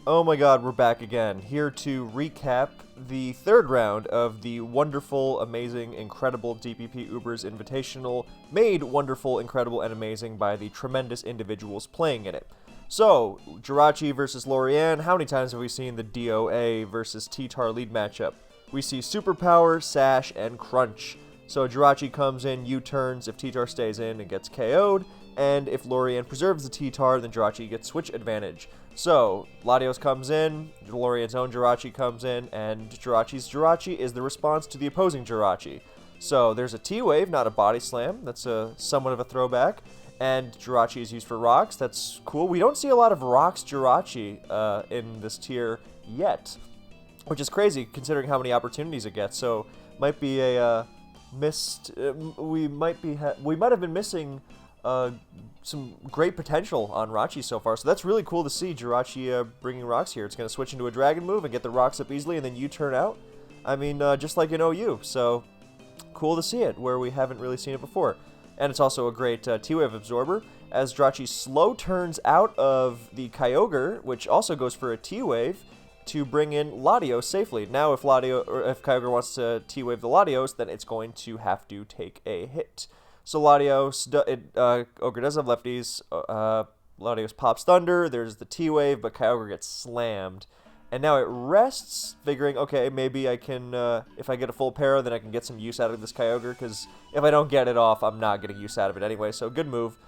Oh my god, we're back again, here to recap the third round of the wonderful, amazing, incredible DPP Ubers Invitational, made wonderful, incredible, and amazing by the tremendous individuals playing in it. So, Jirachi versus Lorianne, how many times have we seen the DOA versus T-Tar lead matchup? We see Superpower, Sash, and Crunch. So Jirachi comes in, U-turns if T-Tar stays in and gets KO'd, and if Lorianne preserves the T-Tar, then Jirachi gets switch advantage. So, Latios comes in, Lorianne's own Jirachi comes in, and Jirachi's Jirachi is the response to the opposing Jirachi. So, there's a T-Wave, not a Body Slam. That's somewhat of a throwback. And Jirachi is used for rocks. That's cool. We don't see a lot of rocks Jirachi in this tier yet, which is crazy considering how many opportunities it gets. So, might be a missed. We might have been missing some great potential on Rachi so far, so that's really cool to see Jirachi bringing rocks here. It's going to switch into a dragon move and get the rocks up easily, and then U-turn out. I mean, just like in OU, so cool to see it, where we haven't really seen it before. And it's also a great T-Wave absorber, as Jirachi slow turns out of the Kyogre, which also goes for a T-Wave, to bring in Latios safely. Now, if Kyogre wants to T-Wave the Latios, then it's going to have to take a hit. So Latios, Ogre does have lefties. Latios pops Thunder. There's the T-Wave, but Kyogre gets slammed. And now it rests, figuring, okay, maybe I can, if I get a full para, then I can get some use out of this Kyogre, because if I don't get it off, I'm not getting use out of it anyway. So good move.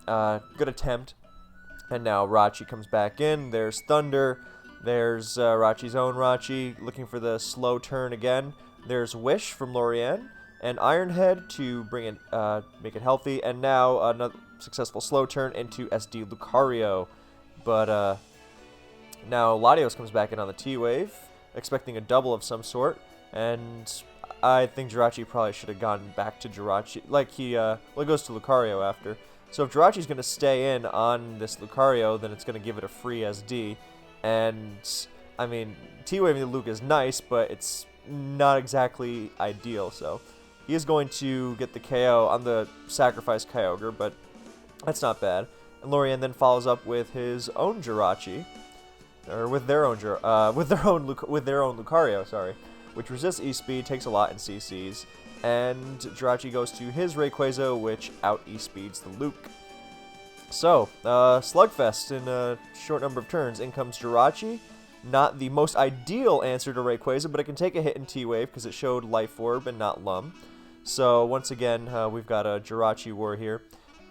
Good attempt. And now Rachi comes back in. There's Thunder. There's Rachi's own Rachi, looking for the slow turn again. There's Wish from Lorianne. And Iron Head to bring it, make it healthy, and now another successful slow turn into SD Lucario. But now Latios comes back in on the T-Wave, expecting a double of some sort, and I think Jirachi probably should have gone back to Jirachi, like he goes to Lucario after. So if Jirachi's going to stay in on this Lucario, then it's going to give it a free SD, and I mean, T-Waving the Luke is nice, but it's not exactly ideal, so he is going to get the KO on the sacrifice Kyogre, but that's not bad. And Lorianne then follows up with his own Jirachi, or with their own Lucario, sorry, which resists E-Speed, takes a lot in CCs, and Jirachi goes to his Rayquaza, which out E-Speeds the Luke. So, Slugfest in a short number of turns. In comes Jirachi. Not the most ideal answer to Rayquaza, but it can take a hit in T-Wave because it showed Life Orb and not Lum. So once again, we've got a Jirachi war here,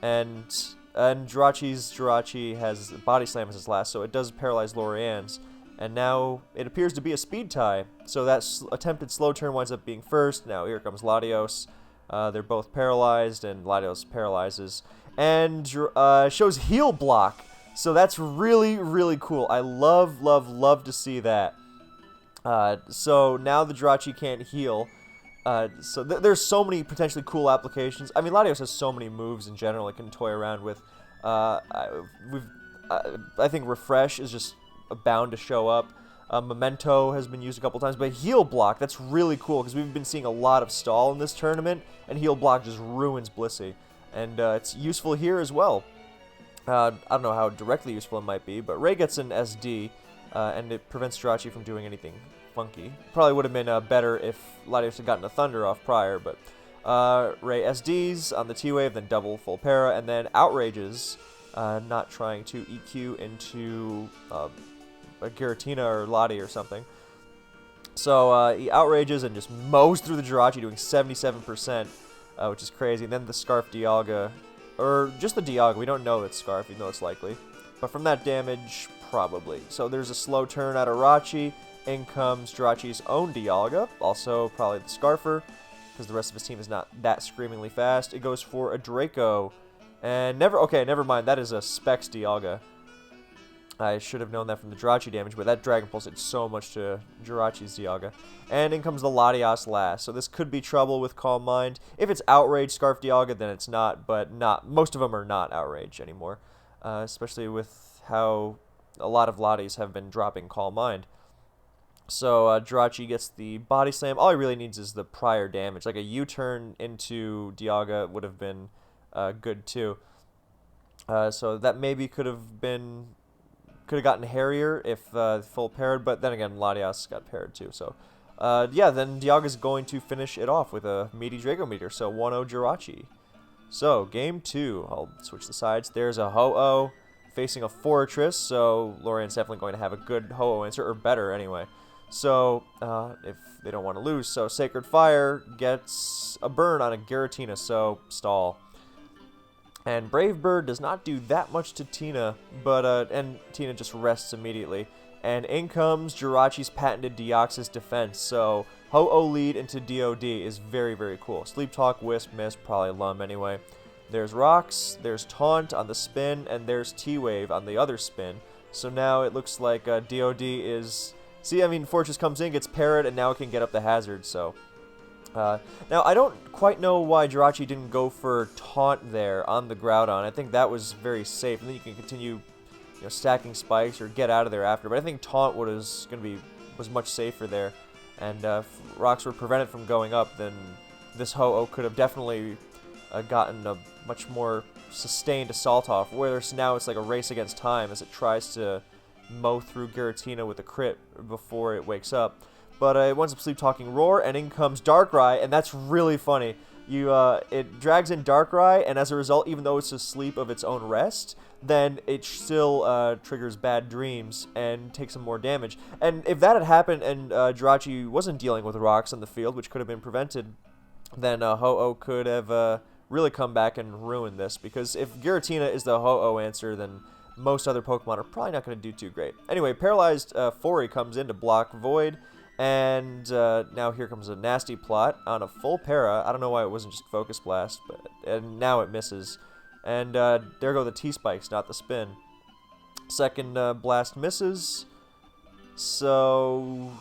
and Jirachi's Jirachi has Body Slam as his last, so it does paralyze Lorianne's, and now it appears to be a speed tie. So that attempted slow turn winds up being first. Now here comes Latios. They're both paralyzed, and Latios paralyzes, and shows heal block. So that's really, really cool. I love, love, love to see that. So now the Jirachi can't heal. So there's so many potentially cool applications. I mean, Latios has so many moves in general it can toy around with. I think Refresh is just bound to show up. Memento has been used a couple times, but Heal Block, that's really cool because we've been seeing a lot of stall in this tournament, and Heal Block just ruins Blissey. And it's useful here as well. I don't know how directly useful it might be, but Ray gets an SD, and it prevents Jirachi from doing anything funky. Probably would have been better if Latios had gotten a Thunder off prior, but Ray SDs on the T-Wave, then double full para, and then Outrages, not trying to EQ into a Giratina or Lottie or something. So he Outrages and just mows through the Jirachi, doing 77%, which is crazy. And then the Scarf Dialga, or just the Dialga, we don't know it's Scarf, even though it's likely. But from that damage, probably. So there's a slow turn out of Rachi. In comes Jirachi's own Dialga, also probably the Scarfer, because the rest of his team is not that screamingly fast. It goes for a Draco, and never mind, that is a Specs Dialga. I should have known that from the Jirachi damage, but that Dragon Pulse did so much to Jirachi's Dialga. And in comes the Latios last, so this could be trouble with Calm Mind. If it's Outrage Scarf Dialga, then it's not, but most of them are not Outrage anymore, especially with how a lot of Lotties have been dropping Calm Mind. So Jirachi gets the Body Slam. All he really needs is the prior damage. Like a U-turn into Dialga would have been good too. So that maybe could have could have gotten Harrier if full paired, but then again, Latias got paired too. So, yeah, then Dialga's going to finish it off with a meaty Draco Meteor. So 1-0 Jirachi. So, game 2. I'll switch the sides. There's a Ho-Oh facing a Fortress, so Lorianne's definitely going to have a good Ho-Oh answer, or better anyway. So, if they don't want to lose. So, Sacred Fire gets a burn on a Giratina, so stall. And Brave Bird does not do that much to Tina, but, and Tina just rests immediately. And in comes Jirachi's patented Deoxys defense, so Ho-Oh lead into DOD is very, very cool. Sleep Talk, Wisp, Miss, probably Lum anyway. There's Rocks, there's Taunt on the spin, and there's T-Wave on the other spin. So now it looks like DOD is... See, I mean, Fortress comes in, gets parried, and now it can get up the hazard, so... now, I don't quite know why Jirachi didn't go for Taunt there on the Groudon. I think that was very safe, and then you can continue... stacking spikes or get out of there after. But I think Taunt was much safer there. And if Rocks were prevented from going up, then this Ho-Oh could have definitely gotten a much more sustained assault off. Whereas now it's like a race against time as it tries to mow through Giratina with a crit before it wakes up. But it winds up Sleep Talking Roar, and in comes Darkrai, and that's really funny. It drags in Darkrai, and as a result, even though it's asleep of its own rest, then it still triggers Bad Dreams and takes some more damage. And if that had happened and Jirachi wasn't dealing with Rocks on the field, which could have been prevented, then Ho-Oh could have really come back and ruined this. Because if Giratina is the Ho-Oh answer, then most other Pokemon are probably not going to do too great. Anyway, Paralyzed Fori comes in to block Void. And now here comes a nasty plot on a full para. I don't know why it wasn't just Focus Blast, and now it misses. And there go the T-Spikes, not the spin. Second blast misses. So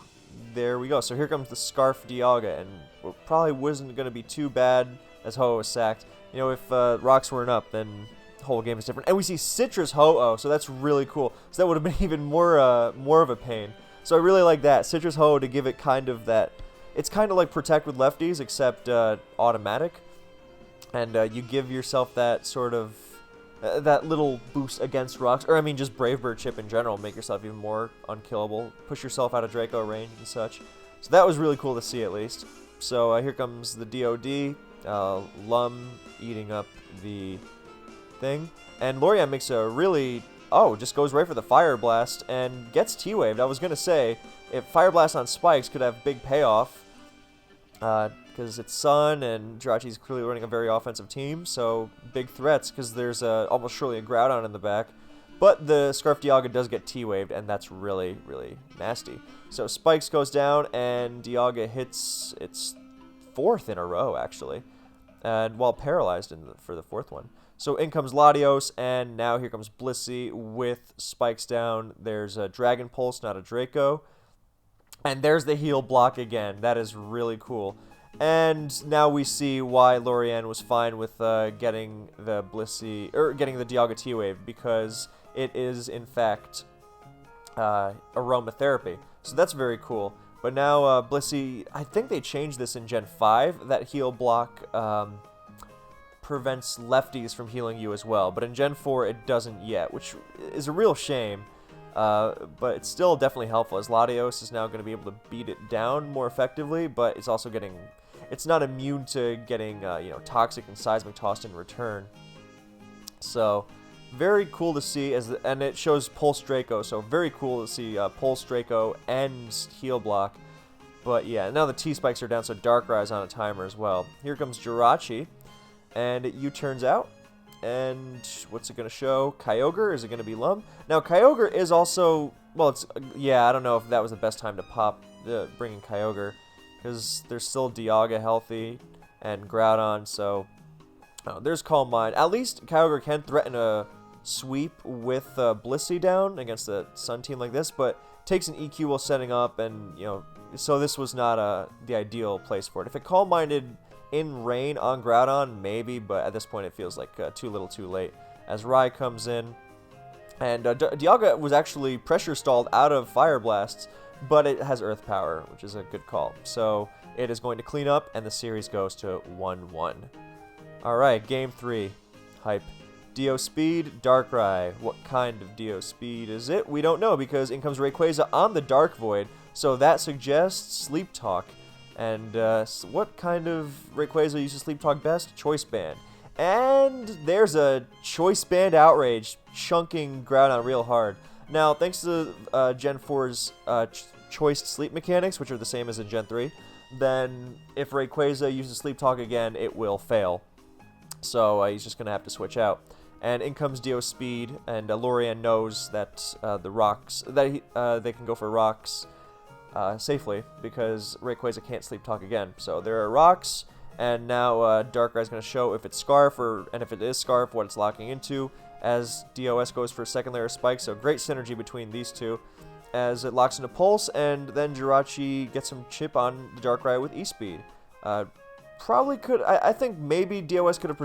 there we go. So here comes the Scarf Dialga, and it probably wasn't going to be too bad as Ho-Oh is sacked. If Rocks weren't up, then the whole game is different. And we see Citrus Ho-Oh, so that's really cool. So that would have been even more of a pain. So I really like that. Citrus Ho to give it kind of that... It's kind of like Protect with Lefties, except automatic. And you give yourself that sort of... that little boost against Rocks. Or, I mean, just Brave Bird chip in general. Make yourself even more unkillable. Push yourself out of Draco range and such. So that was really cool to see, at least. So here comes the DOD. Lum eating up the thing. And Lorianne makes a really... Oh, just goes right for the Fire Blast and gets T-Waved. I was going to say, if Fire Blast on Spikes could have big payoff, because it's Sun and Jirachi's clearly running a very offensive team, so big threats, because there's almost surely a Groudon in the back. But the Scarf Dialga does get T-Waved, and that's really, really nasty. So Spikes goes down, and Dialga hits its 4th in a row, actually, and while paralyzed for the 4th one. So in comes Latios, and now here comes Blissey with Spikes down. There's a Dragon Pulse, not a Draco. And there's the heal block again. That is really cool. And now we see why Lorianne was fine with getting the Blissey, or getting the Dialga T-Wave, because it is, in fact, aromatherapy. So that's very cool. But now Blissey, I think they changed this in Gen 5, that heal block... prevents lefties from healing you as well, but in Gen 4 it doesn't yet, which is a real shame, but it's still definitely helpful, as Latios is now going to be able to beat it down more effectively, but it's also it's not immune to getting, Toxic and Seismic tossed in return. So, very cool to see, and it shows Pulse Draco, so very cool to see Pulse Draco and Heal Block. But yeah, now the T-Spikes are down, so Darkrai's on a timer as well. Here comes Jirachi. And it U-turns out, and what's it going to show? Kyogre? Is it going to be Lum? Now, Kyogre is also, well, I don't know if that was the best time to pop, bring in Kyogre, because there's still Dialga healthy, and Groudon, so there's Calm Mind. At least Kyogre can threaten a sweep with Blissey down against a Sun team like this, but takes an EQ while setting up, and, so this was not the ideal place for it. If it Calm Minded in rain on Groudon, maybe, but at this point it feels like too little too late. As Rai comes in, and Dialga was actually pressure stalled out of Fire Blasts, but it has Earth Power, which is a good call. So it is going to clean up, and the series goes to 1-1. Alright, Game 3. Hype. Dio Speed, Darkrai. What kind of Dio Speed is it? We don't know because in comes Rayquaza on the Dark Void, so that suggests Sleep Talk. And what kind of Rayquaza uses Sleep Talk best? Choice Band. And there's a Choice Band Outrage, chunking Groudon real hard. Now, thanks to Gen 4's choiced sleep mechanics, which are the same as in Gen 3, then if Rayquaza uses Sleep Talk again, it will fail. So he's just going to have to switch out. And in comes Dio Speed, and Lorianne knows that the rocks, that they can go for rocks safely, because Rayquaza can't Sleep Talk again. So there are rocks, and now Darkrai's going to show if it's Scarf, and if it is Scarf, what it's locking into, as DOS goes for a second layer of Spike, so great synergy between these two, as it locks into Pulse, and then Jirachi gets some chip on the Darkrai with E-Speed. Probably could, I think maybe DOS could have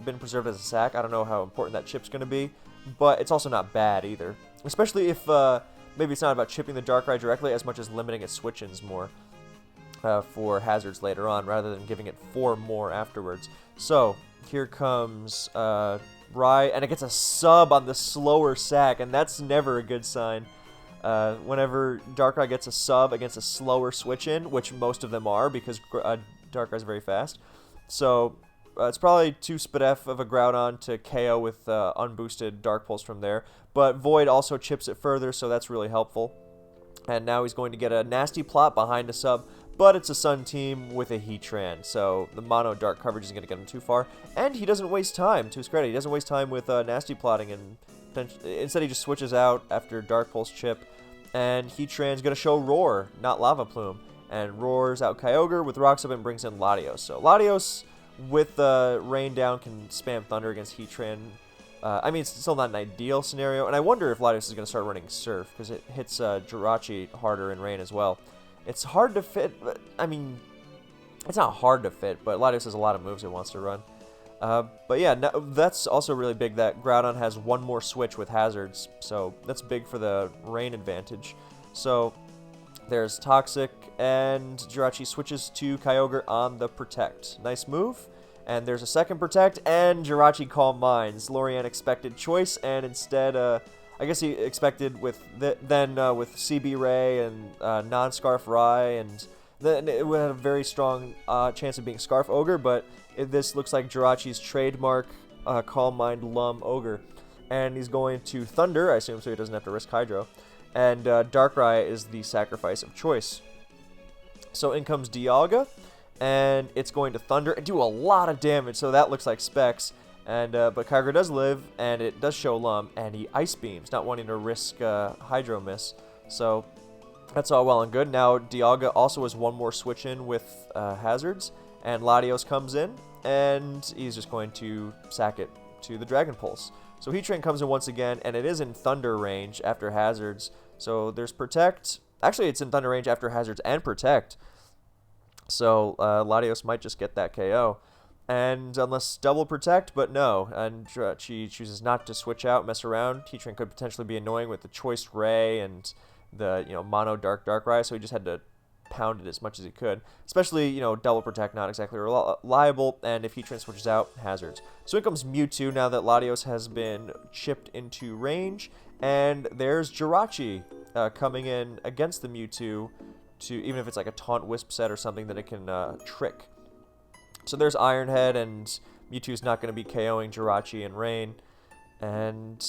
been preserved as a sack. I don't know how important that chip's going to be, but it's also not bad either. Especially if maybe it's not about chipping the Darkrai directly as much as limiting its switch-ins more for hazards later on, rather than giving it 4 more afterwards. So, here comes Rai, and it gets a sub on the slower sack, and that's never a good sign. Whenever Darkrai gets a sub against a slower switch-in, which most of them are, because Darkrai's very fast. So it's probably too Spadef of a Groudon to KO with unboosted Dark Pulse from there. But Void also chips it further, so that's really helpful. And now he's going to get a nasty plot behind a sub, but it's a Sun team with a Heatran, so the mono Dark coverage isn't going to get him too far. And he doesn't waste time, to his credit. He doesn't waste time with nasty plotting, and instead he just switches out after Dark Pulse chip. And Heatran's going to show Roar, not Lava Plume. And roars out Kyogre with Rocks Up and brings in Latios. So Latios with Rain Down can spam Thunder against Heatran. I mean, it's still not an ideal scenario. And I wonder if Latios is going to start running Surf, because it hits Jirachi harder in Rain as well. It's hard to fit, but, I mean, it's not hard to fit, but Latios has a lot of moves it wants to run. But yeah, that's also really big that Groudon has 1 more switch with hazards. So that's big for the Rain advantage. So there's Toxic, and Jirachi switches to Kyogre on the Protect. Nice move. And there's a second Protect, and Jirachi Calm Minds. Lorianne expected Choice, and instead, I guess he expected with with CB Ray and non-Scarf Rai, and then it would have a very strong chance of being Scarf Ogre, but this looks like Jirachi's trademark Calm Mind Lum Ogre. And he's going to Thunder, I assume, so he doesn't have to risk Hydro. And Darkrai is the sacrifice of choice. So in comes Dialga, and it's going to Thunder and do a lot of damage, so that looks like Specs. And but Kyogre does live, and it does show Lum, and he Ice Beams, not wanting to risk Hydro Miss. So that's all well and good. Now Dialga also has 1 more switch in with hazards, and Latios comes in, and he's just going to sack it to the Dragon Pulse. So Heatran comes in once again, and it is in Thunder range after hazards. So there's Protect. Actually, it's in Thunder range after hazards and Protect. So Latios might just get that KO. And unless double Protect, but no. And she chooses not to switch out, mess around. Heatran could potentially be annoying with the Choice Ray and the mono Darkrai, so he just had to pound it as much as he could. Especially, double Protect, not exactly reliable, and if Heatran switches out, hazards. So in comes Mewtwo now that Latios has been chipped into range, and there's Jirachi coming in against the Mewtwo, even if it's like a Taunt Wisp set or something that it can trick. So there's Iron Head, and Mewtwo's not going to be KOing Jirachi in Rain, and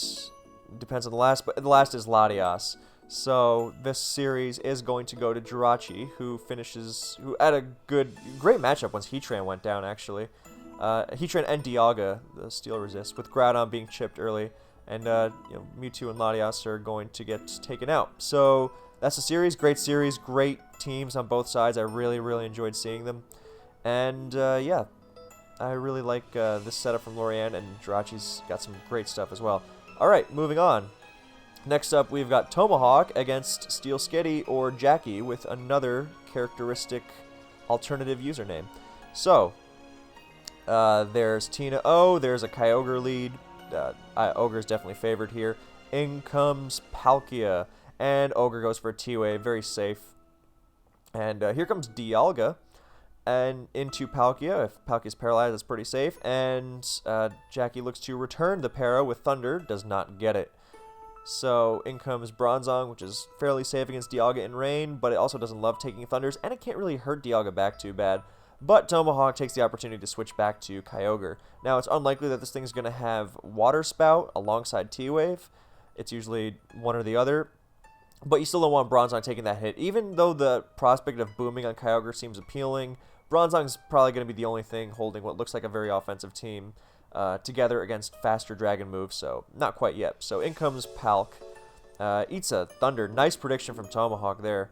depends on the last, but the last is Latias. So this series is going to go to Jirachi, who had a great matchup once Heatran went down, actually. Heatran and Dialga, the Steel Resist, with Groudon being chipped early, and Mewtwo and Latias are going to get taken out. So that's the series, great teams on both sides. I really, really enjoyed seeing them. And yeah, I really like this setup from Lorianne, and Jirachi's got some great stuff as well. Alright, moving on. Next up, we've got Tomahawk against Steel Sketti or Jackie with another characteristic alternative username. So, there's Tina O, there's a Kyogre lead. Ogre is definitely favored here. In comes Palkia, and Ogre goes for a T-Wave, very safe. And here comes Dialga, and into Palkia. If Palkia's paralyzed, that's pretty safe. And Jackie looks to return the para with Thunder, does not get it. So in comes Bronzong, which is fairly safe against Dialga in Rain, but it also doesn't love taking Thunders, and it can't really hurt Dialga back too bad. But Tomahawk takes the opportunity to switch back to Kyogre. Now, it's unlikely that this thing's going to have Water Spout alongside T-Wave. It's usually one or the other. But you still don't want Bronzong taking that hit. Even though the prospect of booming on Kyogre seems appealing, Bronzong's probably going to be the only thing holding what looks like a very offensive team together against faster dragon moves, so not quite yet. So in comes Palk. Eats a Thunder. Nice prediction from Tomahawk there.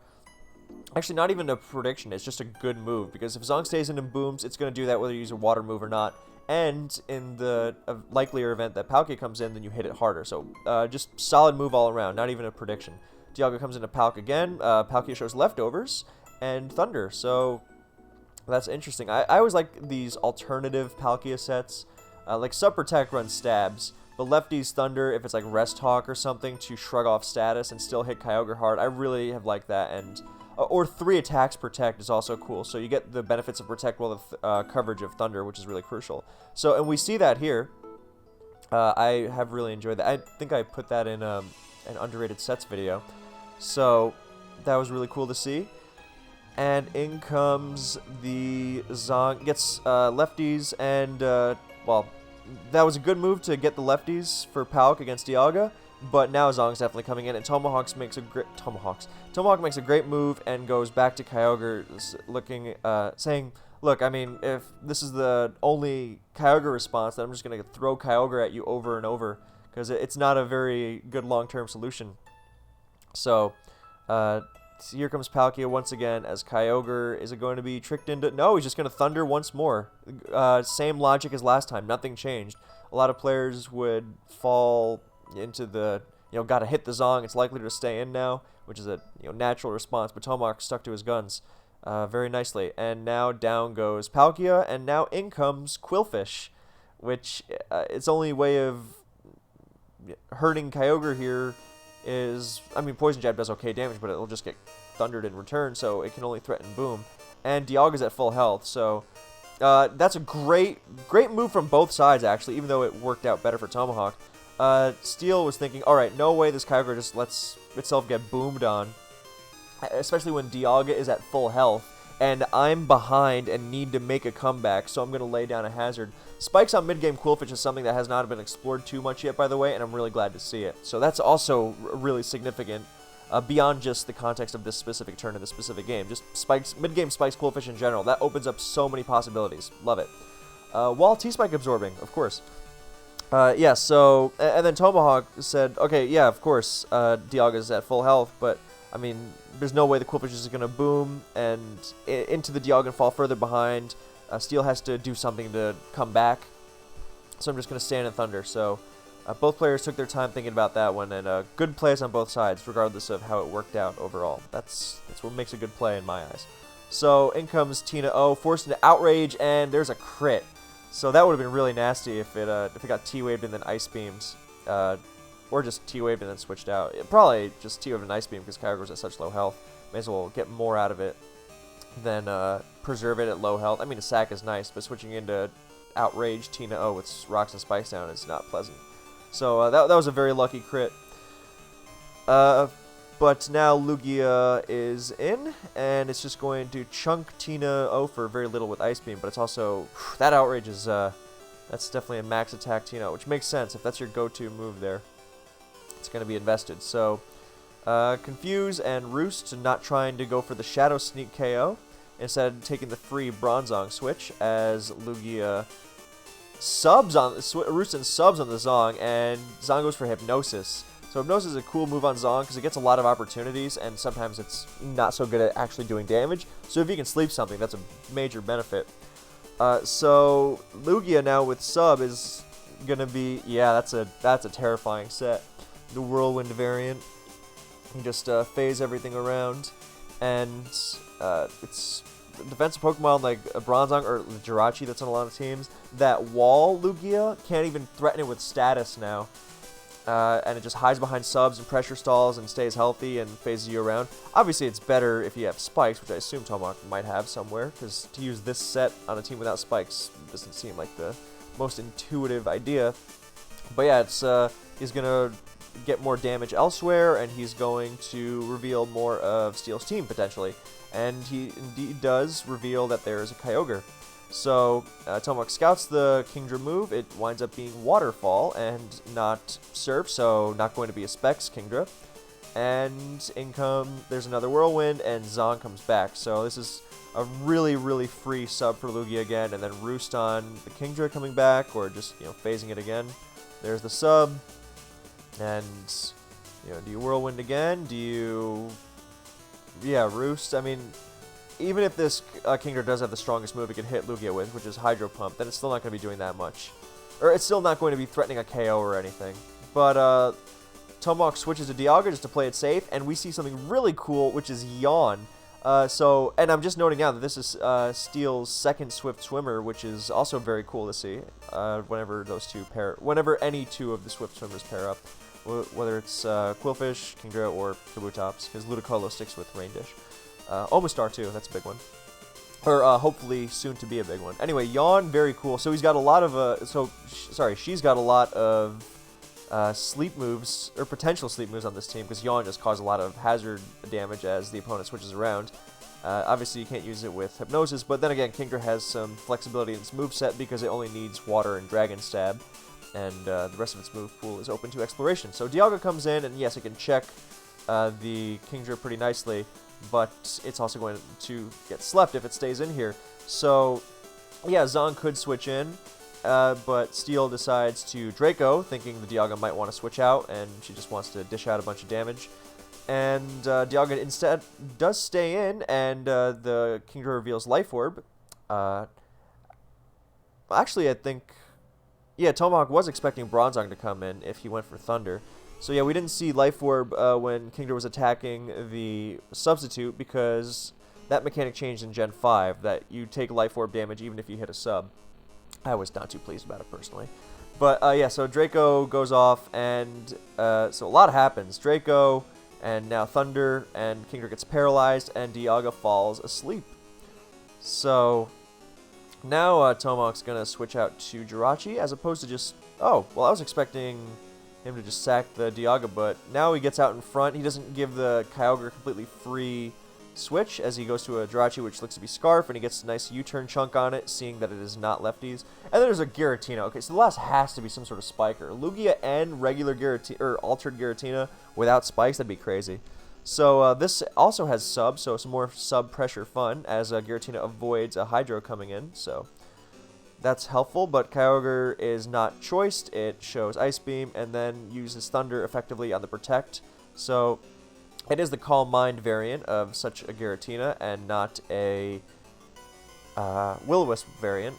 Actually, not even a prediction. It's just a good move, because if Zong stays in and booms, it's going to do that whether you use a water move or not. And in the likelier event that Palkia comes in, then you hit it harder. So just solid move all around, not even a prediction. Dialga comes into Palk again. Palkia shows Leftovers and Thunder, so that's interesting. I always like these alternative Palkia sets. Like Sub Protect runs stabs, but Lefty's Thunder, if it's like Rest Hawk or something, to shrug off status and still hit Kyogre hard. I really have liked that. And or 3 attacks Protect is also cool, so you get the benefits of Protect while the coverage of Thunder, which is really crucial. So, and we see that here. I have really enjoyed that. I think I put that in an underrated sets video. So that was really cool to see. And in comes the Zong, gets lefties, and well, that was a good move to get the lefties for Palk against Dialga, but now Zong's definitely coming in, and Tomahawk makes a great move and goes back to Kyogre, looking, saying, look, I mean, if this is the only Kyogre response, then I'm just going to throw Kyogre at you over and over, because it's not a very good long-term solution. So, here comes Palkia once again as Kyogre. Is it going to be tricked into... No, he's just going to Thunder once more. Same logic as last time. Nothing changed. A lot of players would fall into the, gotta hit the Zong. It's likely to stay in now, which is a natural response. But Tomahawk stuck to his guns very nicely. And now down goes Palkia, and now in comes Quillfish, which its only way of hurting Kyogre here is, I mean, Poison Jab does okay damage, but it'll just get thundered in return, so it can only threaten Boom. And Dialga's at full health, so that's a great move from both sides, actually, even though it worked out better for Tomahawk. Steel was thinking, alright, no way this Kyogre just lets itself get boomed on, especially when Dialga is at full health, and I'm behind and need to make a comeback, so I'm going to lay down a hazard. Spikes on mid-game Quillfish is something that has not been explored too much yet, by the way, and I'm really glad to see it. So that's also really significant, beyond just the context of this specific turn in this specific game. Just spikes, mid-game spikes Quillfish in general. That opens up so many possibilities. Love it. While T-Spike absorbing, of course. Yeah, so, and then Tomahawk said, okay, yeah, of course, Dialga's at full health, but, I mean, there's no way the Quillfish is going to boom and into the Dialga and fall further behind. Steel has to do something to come back, so I'm just going to stand in Thunder. So both players took their time thinking about that one, and good plays on both sides, regardless of how it worked out overall. That's what makes a good play in my eyes. So in comes Tina O, forced into Outrage, and there's a crit. So that would have been really nasty if it got T-Waved and then Ice Beams, or just T-Waved and then switched out. Probably just T-Waved and Ice Beam because Kyogre was at such low health. May as well get more out of it than preserve it at low health. I mean, a sack is nice, but switching into Outrage Tina O with Rocks and Spice down is not pleasant. So that was a very lucky crit. But now Lugia is in, and it's just going to chunk Tina O for very little with Ice Beam, but it's also... that Outrage is... that's definitely a max attack Tina O, which makes sense. If that's your go-to move there, it's going to be invested. So, Confuse and Roost not trying to go for the Shadow Sneak KO, instead taking the free Bronzong switch as Lugia subs on... Roost and subs on the Zong, and Zong goes for Hypnosis. So Hypnosis is a cool move on Zong because it gets a lot of opportunities, and sometimes it's not so good at actually doing damage. So if you can sleep something, that's a major benefit. So Lugia now with sub is gonna be, yeah, that's a terrifying set. The Whirlwind variant. You just phase everything around, and it's defensive Pokemon like a Bronzong or Jirachi that's on a lot of teams. That wall Lugia can't even threaten it with status now. and it just hides behind subs and pressure stalls and stays healthy and phases you around. Obviously, it's better if you have spikes, which I assume Tomahawk might have somewhere, because to use this set on a team without spikes doesn't seem like the most intuitive idea. But yeah, it's he's going to get more damage elsewhere, and he's going to reveal more of Steel's team, potentially. And he indeed does reveal that there is a Kyogre. So, Tomahawk scouts the Kingdra move. It winds up being Waterfall and not Surf, so not going to be a Specs Kingdra. And there's another Whirlwind, and Zon comes back. So this is a really, really free sub for Lugia again, and then Roost on the Kingdra coming back, or just, phasing it again. There's the sub, and, do you Whirlwind again? Do you... Yeah, Roost. I mean... Even if this Kingdra does have the strongest move it can hit Lugia with, which is Hydro Pump, then it's still not going to be doing that much. Or it's still not going to be threatening a KO or anything. But Tomahawk switches to Dialga just to play it safe, and we see something really cool, which is Yawn. And I'm just noting now that this is Steel's second Swift Swimmer, which is also very cool to see. Whenever any two of the Swift Swimmers pair up, whether it's Quillfish, Kingdra, or Kabutops, because Ludicolo sticks with Rain Dish. Omastar too, that's a big one. Or hopefully soon to be a big one. Anyway, Yawn, very cool. So he's got a lot of, she's got a lot of sleep moves, or potential sleep moves on this team, because Yawn just caused a lot of hazard damage as the opponent switches around. Obviously you can't use it with Hypnosis, but then again, Kingdra has some flexibility in its moveset because it only needs Water and Dragon Stab, and the rest of its move pool is open to exploration. So Dialga comes in, and yes, it can check the Kingdra pretty nicely, but it's also going to get slept if it stays in here. So, yeah, Zon could switch in, but Steel decides to Draco, thinking the Dialga might want to switch out, and she just wants to dish out a bunch of damage. And Dialga instead does stay in, and the Kingdra reveals Life Orb. Actually, I think... Yeah, Tomahawk was expecting Bronzong to come in if he went for Thunder. So yeah, we didn't see Life Orb when Kingdra was attacking the Substitute, because that mechanic changed in Gen 5, that you take Life Orb damage even if you hit a sub. I was not too pleased about it personally. But yeah, so Draco goes off, and so a lot happens. Draco, and now Thunder, and Kingdra gets paralyzed, and Dialga falls asleep. So now Tomahawk's going to switch out to Jirachi, as opposed to just... Oh, well, I was expecting him to just sack the Dialga, but now he gets out in front. He doesn't give the Kyogre a completely free switch, as he goes to a Jirachi, which looks to be Scarf, and he gets a nice U-turn chunk on it, seeing that it is not lefties. And then there's a Giratina. Okay, so the last has to be some sort of spiker. Lugia and regular Giratina, or altered Giratina without spikes, that'd be crazy. So this also has sub, so some more sub pressure fun, as Giratina avoids a Hydro coming in, so that's helpful. But Kyogre is not choiced. It shows Ice Beam and then uses Thunder effectively on the Protect. So it is the Calm Mind variant of such a Giratina, and not a Will-O-Wisp variant.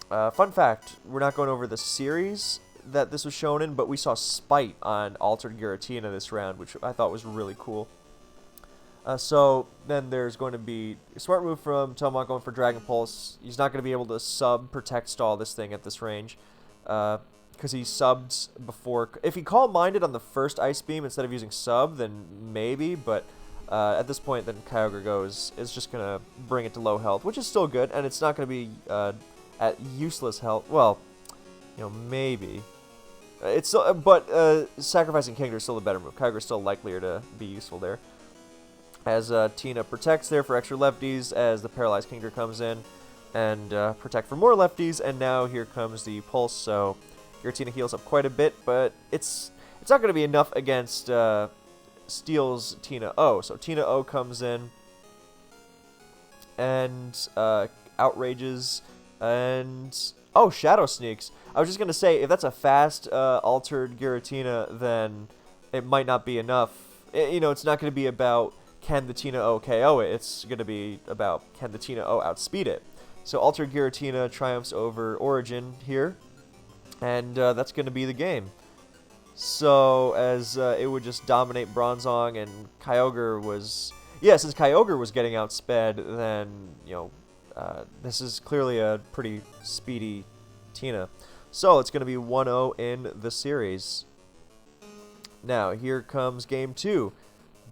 Fun fact, we're not going over the series that this was shown in, but we saw Spite on Altered Giratina this round, which I thought was really cool. So then there's going to be a smart move from Tomahawk going for Dragon Pulse. He's not going to be able to sub-protect stall this thing at this range, because he subbed before. If he Calm-Minded on the first Ice Beam instead of using sub, then maybe, but at this point then Kyogre is just going to bring it to low health, which is still good, and it's not going to be at useless health. Well, maybe. It's still, but sacrificing Kingdra is still a better move. Kyogre is still likelier to be useful there. As Tina protects there for extra lefties, as the paralyzed Kingdra comes in, and protect for more lefties, and now here comes the Pulse, so Giratina heals up quite a bit, but it's not going to be enough against Steel's Tina O. So Tina O comes in, and outrages, and... Oh, Shadow Sneaks. I was just going to say, if that's a fast altered Giratina, then it might not be enough. It's not going to be about can the Tina O KO it. It's going to be about can the Tina O outspeed it. So altered Giratina triumphs over Origin here, and that's going to be the game. So as it would just dominate Bronzong, and Kyogre was... Yeah, since Kyogre was getting outsped, then, this is clearly a pretty speedy Tina. So it's going to be 1-0 in the series. Now, here comes game 2.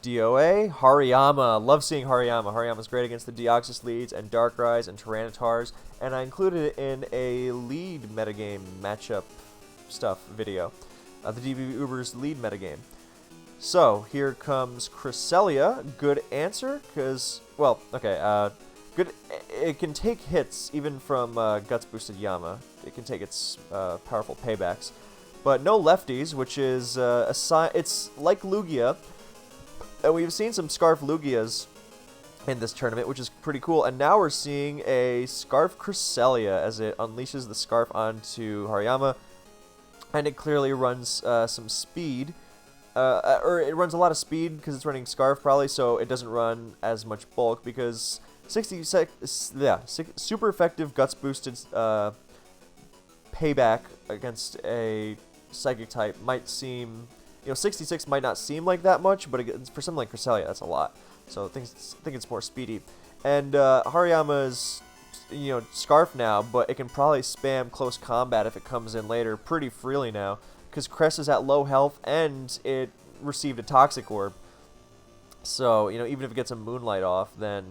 DOA, Hariyama. Love seeing Hariyama. Hariyama's great against the Deoxys leads and Darkrai's and Tyrannitars, and I included it in a lead metagame matchup stuff video. The DPP Uber's lead metagame. So, here comes Cresselia. Good answer, because, well, okay, good. It can take hits even from Guts Boosted Yama. It can take its powerful paybacks. But no lefties, which is it's like Lugia. And we've seen some Scarf Lugias in this tournament, which is pretty cool. And now we're seeing a Scarf Cresselia as it unleashes the Scarf onto Hariyama. And it clearly runs some speed. Or it runs a lot of speed because it's running Scarf probably, so it doesn't run as much bulk because super effective Guts Boosted payback against a Psychic type might seem... 66 might not seem like that much, but for something like Cresselia, that's a lot. So I think it's more speedy. And Hariyama's, Scarf now, but it can probably spam close combat if it comes in later pretty freely now, because Cress is at low health and it received a Toxic Orb. So, even if it gets a Moonlight off, then,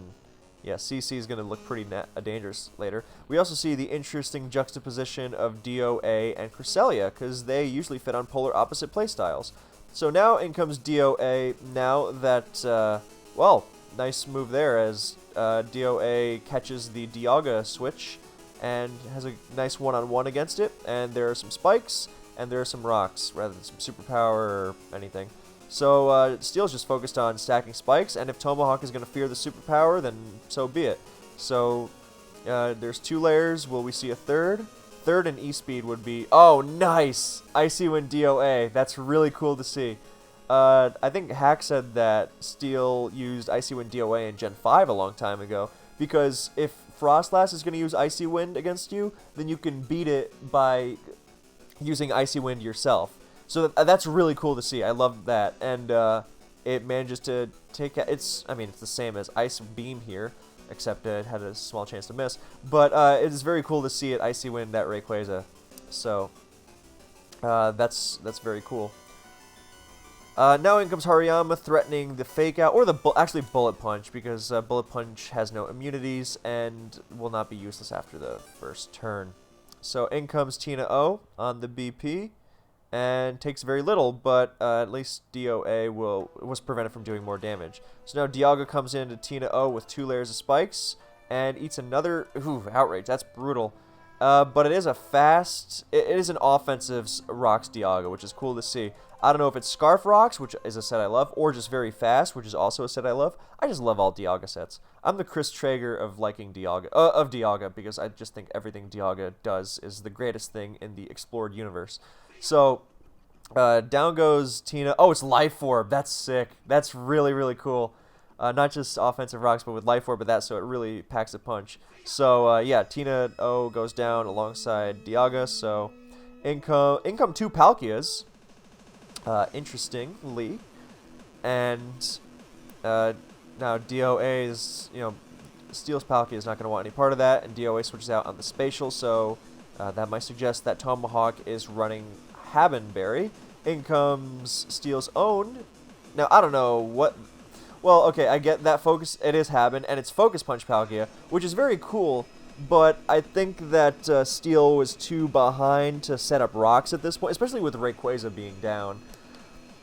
yeah, CC is going to look pretty dangerous later. We also see the interesting juxtaposition of DOA and Cresselia, because they usually fit on polar opposite playstyles. So now in comes DOA, now that, well, nice move there, as DOA catches the Dialga switch, and has a nice one-on-one against it, and there are some spikes, and there are some rocks, rather than some superpower or anything. So Steel's just focused on stacking spikes, and if Tomahawk is going to fear the superpower, then so be it. So there's 2 layers. Will we see a third? Third and E-Speed would be... Oh, nice! Icy Wind DOA. That's really cool to see. I think Hack said that Steel used Icy Wind DOA in Gen 5 a long time ago, because if Frostlass is going to use Icy Wind against you, then you can beat it by using Icy Wind yourself. So that's really cool to see. I love that, and it manages to take. It's the same as Ice Beam here, except it had a small chance to miss. But it is very cool to see it Icy Wind that Rayquaza. So that's very cool. Now in comes Hariyama threatening the Fake Out, or actually Bullet Punch, because Bullet Punch has no immunities and will not be useless after the first turn. So in comes Tina O on the BP. And takes very little, but at least DOA was prevented from doing more damage. So now Dialga comes into Tina O with 2 layers of spikes, and eats another... Ooh, Outrage, that's brutal. But it is a fast... It is an offensive Rocks Dialga, which is cool to see. I don't know if it's Scarf Rocks, which is a set I love, or just very fast, which is also a set I love. I just love all Dialga sets. I'm the Chris Traeger of liking Dialga, because I just think everything Dialga does is the greatest thing in the explored universe. So, down goes Tina. Oh, it's Life Orb. That's sick. That's really, really cool. Not just offensive rocks, but with Life Orb, so it really packs a punch. So, yeah, Tina O goes down alongside Dialga. So, income 2 Palkias. Interestingly. And now DOA is, Steel's Palkia is not going to want any part of that, and DOA switches out on the Spatial, so that might suggest that Tomahawk is running Habenberry. In comes Steel's own. Now, I don't know what... Well, okay, I get that focus. It is Haben, and it's Focus Punch Palkia, which is very cool, but I think that Steel was too behind to set up rocks at this point, especially with Rayquaza being down.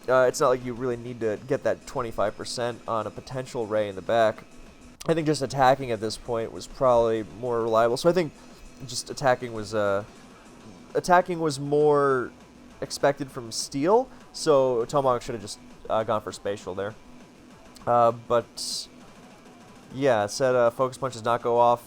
It's not like you really need to get that 25% on a potential Ray in the back. I think just attacking at this point was probably more reliable, so I think just attacking was more expected from Steel, so Tomahawk should have just gone for Spatial there. But yeah, it said Focus Punch does not go off,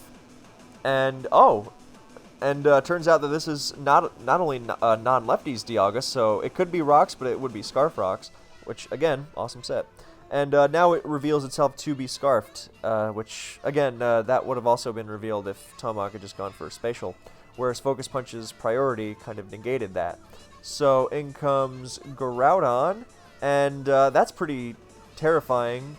and turns out that this is not only non-lefties Dialga, so it could be Rocks, but it would be Scarf Rocks, which again, awesome set. And now it reveals itself to be Scarfed, which again that would have also been revealed if Tomahawk had just gone for Spatial, whereas Focus Punch's priority kind of negated that. So in comes Groudon, and that's pretty terrifying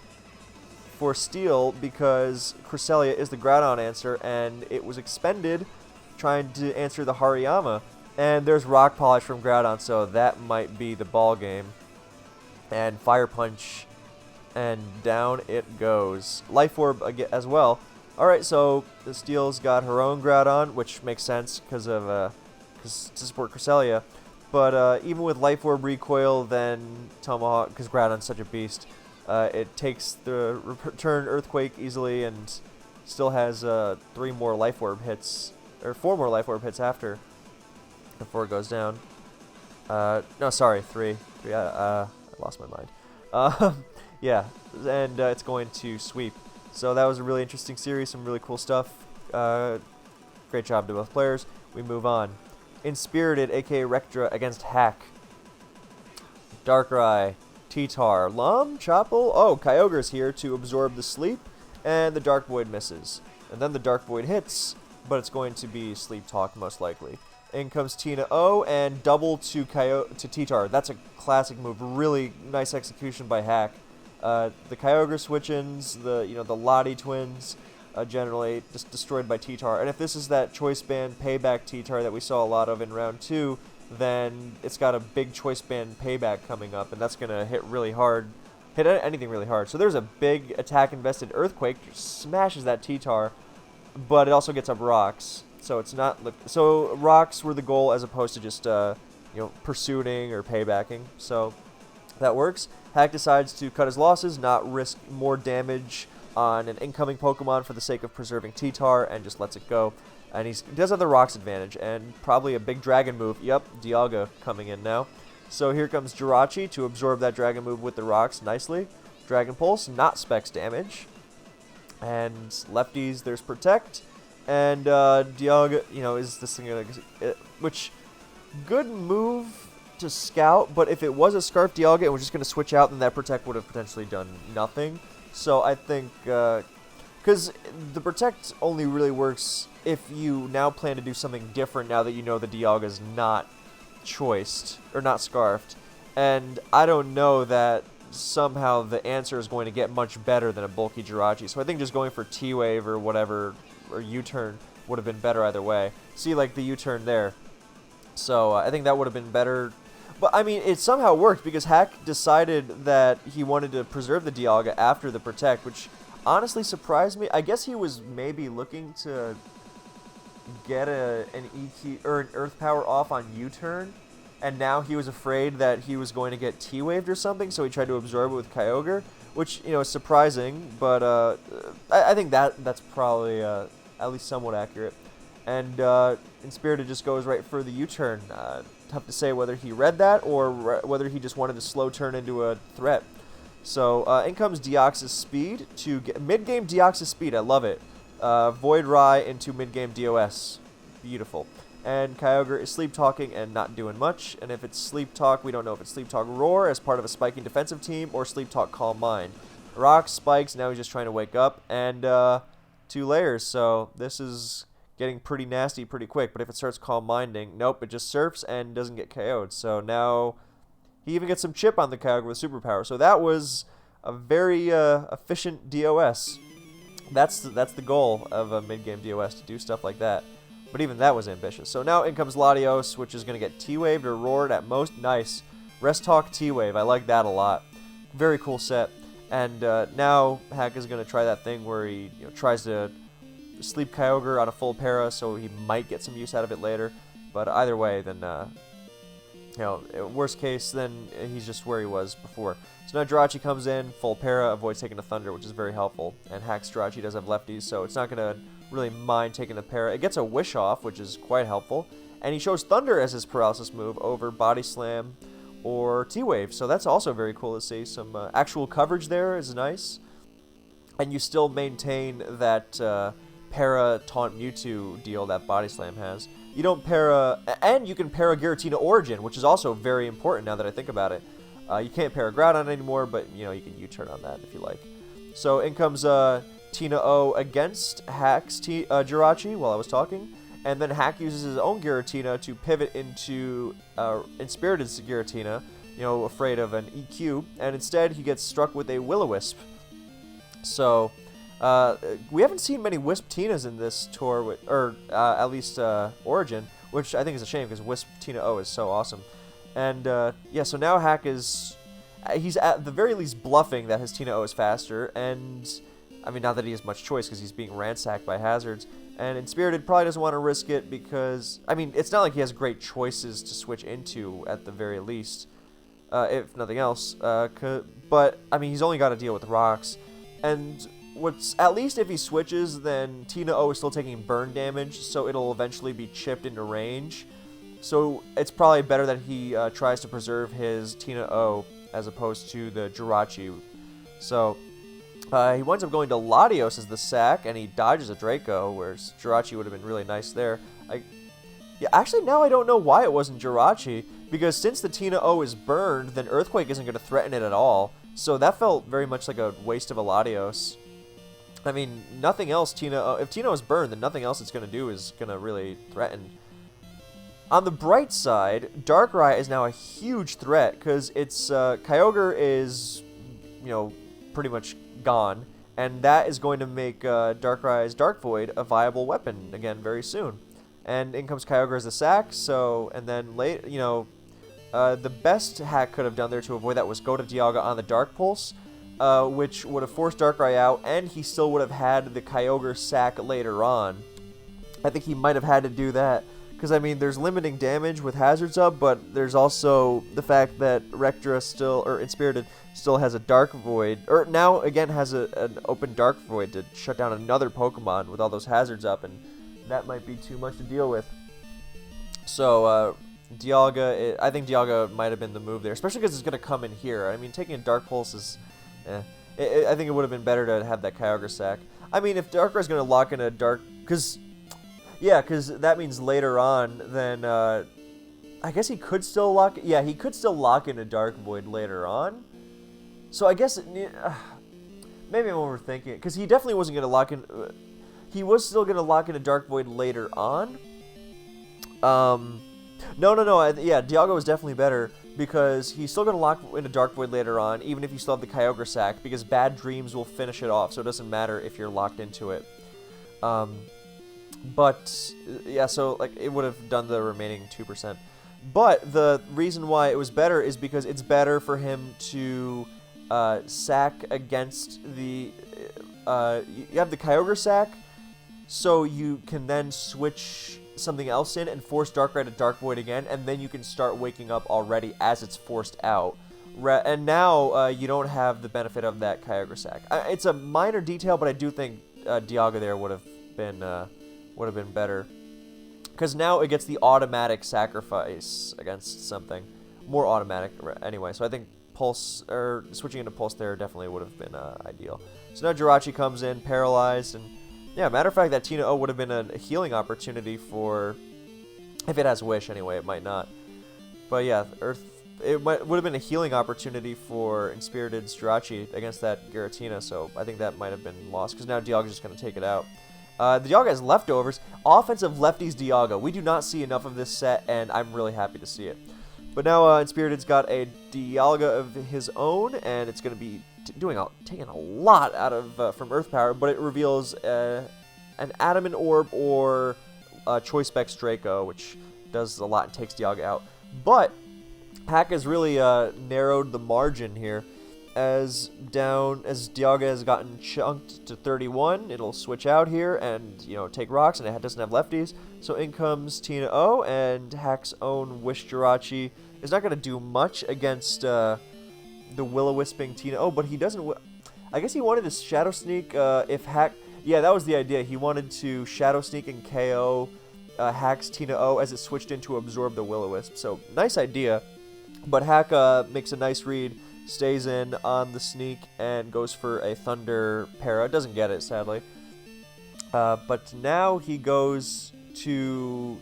for Steel because Cresselia is the Groudon answer, and it was expended trying to answer the Hariyama. And there's Rock Polish from Groudon, so that might be the ball game. and Fire Punch, and down it goes. Life Orb as well. Alright, so the Steel's got her own Groudon, which makes sense because of to support Cresselia. But even with Life Orb recoil, then Tomahawk, because Groudon's such a beast, it takes the return Earthquake easily and still has 3 more Life Orb hits, or 4 more Life Orb hits after, before it goes down. No, sorry, 3. I lost my mind. Yeah, and it's going to sweep. So that was a really interesting series, some really cool stuff. Great job to both players. We move on. Inspirited, aka Rectra, against Hack. Darkrai, T-Tar, Lum, Chople. Oh, Kyogre's here to absorb the sleep, and the Dark Void misses. And then the Dark Void hits, but it's going to be Sleep Talk most likely. In comes Tina O, and double to T-Tar. That's a classic move. Really nice execution by Hack. The Kyogre switch-ins, the Lottie twins, generally just destroyed by T-Tar. And if this is that Choice Band payback T-Tar that we saw a lot of in round 2, then it's got a big Choice Band payback coming up, and that's going to hit really hard. Hit anything really hard. So there's a big attack-invested Earthquake, smashes that T-Tar, but it also gets up Rocks. So it's not. So Rocks were the goal as opposed to just pursuing or paybacking. So that works. Hack decides to cut his losses, not risk more damage on an incoming Pokemon for the sake of preserving T-Tar, and just lets it go. And he does have the Rocks advantage, and probably a big Dragon move. Yep, Dialga coming in now. So here comes Jirachi to absorb that Dragon move with the Rocks nicely. Dragon Pulse, not Specs damage. And lefties, there's Protect. And Dialga, is this thing, which, good move to scout, but if it was a Scarf Dialga and was just going to switch out, then that Protect would have potentially done nothing. So I think, because the Protect only really works if you now plan to do something different now that you know the Dialga's not choiced, or not Scarfed. And I don't know that somehow the answer is going to get much better than a bulky Jirachi. So I think just going for T-Wave or whatever, or U-turn, would have been better either way. See, like, the U-turn there. So I think that would have been better. But, I mean, it somehow worked because Hack decided that he wanted to preserve the Dialga after the Protect, which honestly surprised me. I guess he was maybe looking to get an EQ or an Earth Power off on U-turn, and now he was afraid that he was going to get T-Waved or something, so he tried to absorb it with Kyogre, which, is surprising, but I think that's probably at least somewhat accurate. And Inspirited just goes right for the U-turn. Tough to say whether he read that or whether he just wanted to slow turn into a threat. So in comes Deoxys Speed to get mid-game Deoxys Speed. I love it. Void Rai into mid-game DOS. Beautiful. And Kyogre is Sleep Talking and not doing much. And if it's Sleep Talk, we don't know if it's Sleep Talk Roar as part of a spiking defensive team or Sleep Talk Calm Mind. Rock spikes, now he's just trying to wake up. And 2 layers, so this is getting pretty nasty pretty quick. But if it starts Calm Minding, nope, it just surfs and doesn't get KO'd. So now he even gets some chip on the Kyogre with Superpower. So that was a very efficient DOS. That's the goal of a mid-game DOS, to do stuff like that. But even that was ambitious. So now in comes Latios, which is going to get T-Waved or Roared at most. Nice. Rest Talk T-Wave. I like that a lot. Very cool set. And now Hack is going to try that thing where he tries to sleep Kyogre on a full para, so he might get some use out of it later. But either way, then, worst case, then he's just where he was before. So now Jirachi comes in, full para, avoids taking a Thunder, which is very helpful. And Hack's Jirachi does have lefties, so it's not going to really mind taking the para. It gets a Wish Off, which is quite helpful. And he shows Thunder as his paralysis move over Body Slam or T-Wave. So that's also very cool to see. Some actual coverage there is nice. And you still maintain that para Taunt Mewtwo deal that Body Slam has. You don't para... And you can para Giratina Origin, which is also very important now that I think about it. You can't para Groudon anymore, but, you can U-turn on that if you like. So in comes Tina O against Hack's Jirachi while I was talking. And then Hack uses his own Giratina to pivot into Inspirited Giratina, afraid of an EQ. And instead, he gets struck with a Will-O-Wisp. So, we haven't seen many Wisp Tinas in this tour, or at least Origin, which I think is a shame because Wisp Tina O is so awesome. And, yeah, so now Hack is... he's at the very least bluffing that his Tina O is faster, and I mean, not that he has much choice because he's being ransacked by hazards. And Inspirited probably doesn't want to risk it because, I mean, it's not like he has great choices to switch into at the very least, if nothing else. But, I mean, he's only got to deal with rocks. And at least if he switches, then Tina O is still taking burn damage, so it'll eventually be chipped into range. So it's probably better that he tries to preserve his Tina O as opposed to the Jirachi. So he winds up going to Latios as the sack, and he dodges a Draco, whereas Jirachi would have been really nice there. Yeah, actually, now I don't know why it wasn't Jirachi, because since the Tina O is burned, then Earthquake isn't going to threaten it at all. So that felt very much like a waste of a Latios. I mean, nothing else if Tina O is burned, then nothing else it's going to do is going to really threaten. On the bright side, Darkrai is now a huge threat, because its Kyogre is, pretty much gone, and that is going to make Darkrai's Dark Void a viable weapon again very soon. And in comes Kyogre as a sack, and then the best Hack could have done there to avoid that was go to Dialga on the Dark Pulse, which would have forced Darkrai out, and he still would have had the Kyogre sack later on. I think he might have had to do that, because I mean, there's limiting damage with hazards up, but there's also the fact that Inspirited still has a Dark Void, or now again has an open Dark Void to shut down another Pokemon with all those hazards up, and that might be too much to deal with. So Dialga, I think Dialga might have been the move there, especially because it's going to come in here. I mean, taking a Dark Pulse is, I think it would have been better to have that Kyogre sack. I mean, if Darkrai's going to lock in a Dark, because that means later on, then I guess he could still lock. Yeah, he could still lock in a Dark Void later on. So I guess maybe I'm overthinking it, because he definitely wasn't going to lock in. He was still going to lock in a Dark Void later on. No. Yeah, Dialga was definitely better, because he's still going to lock in a Dark Void later on, even if you still have the Kyogre sack, because Bad Dreams will finish it off, so it doesn't matter if you're locked into it. But yeah, so like it would have done the remaining 2%. But the reason why it was better is because it's better for him to sack against the. You have the Kyogre sack, so you can then switch something else in and force Darkrai to Dark Void again, and then you can start waking up already as it's forced out. And now you don't have the benefit of that Kyogre sack. It's a minor detail, but I do think Dialga there would have been better, because now it gets the automatic sacrifice against something more automatic anyway. So I think switching into Pulse there definitely would have been ideal. So now Jirachi comes in paralyzed, and yeah, matter of fact, that Tina O would have been a healing opportunity for, if it has Wish anyway. It might not, but yeah, would have been a healing opportunity for Inspirited's Jirachi against that Giratina. So I think that might have been lost, because now Dialga's just going to take it out. The Dialga has leftovers. Offensive lefties Dialga. We do not see enough of this set, and I'm really happy to see it. But now Inspirited's got a Dialga of his own, and it's going to be taking a lot out of from Earth Power, but it reveals an Adamant Orb or Choice Specs Draco, which does a lot and takes Dialga out. But Hack has really narrowed the margin here. As Dialga has gotten chunked to 31, it'll switch out here and take rocks, and it doesn't have lefties. So in comes Tina O, and Hack's own Wish Jirachi is not going to do much against the Will-O-Wisping Tina O, but he doesn't. I guess he wanted to Shadow Sneak if Hack. Yeah, that was the idea. He wanted to Shadow Sneak and KO Hack's Tina O as it switched in to absorb the Will-O-Wisp. So nice idea, but Hack makes a nice read. Stays in on the sneak and goes for a Thunder Para. Doesn't get it, sadly. But now he goes to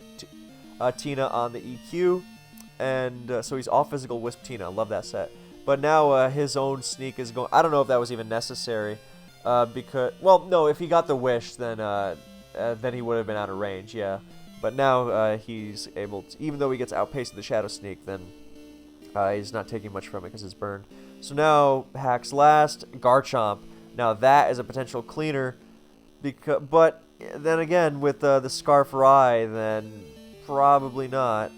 Tina on the EQ, and so he's off Physical Wisp Tina. Love that set. But now his own sneak is going. I don't know if that was even necessary, because no, if he got the Wish, then he would have been out of range. Yeah, but now he's able to, even though he gets outpaced with the Shadow Sneak, then. He's not taking much from it because it's burned. So now Hack's last, Garchomp. Now that is a potential cleaner, but then again with the Scarf Rai, then probably not,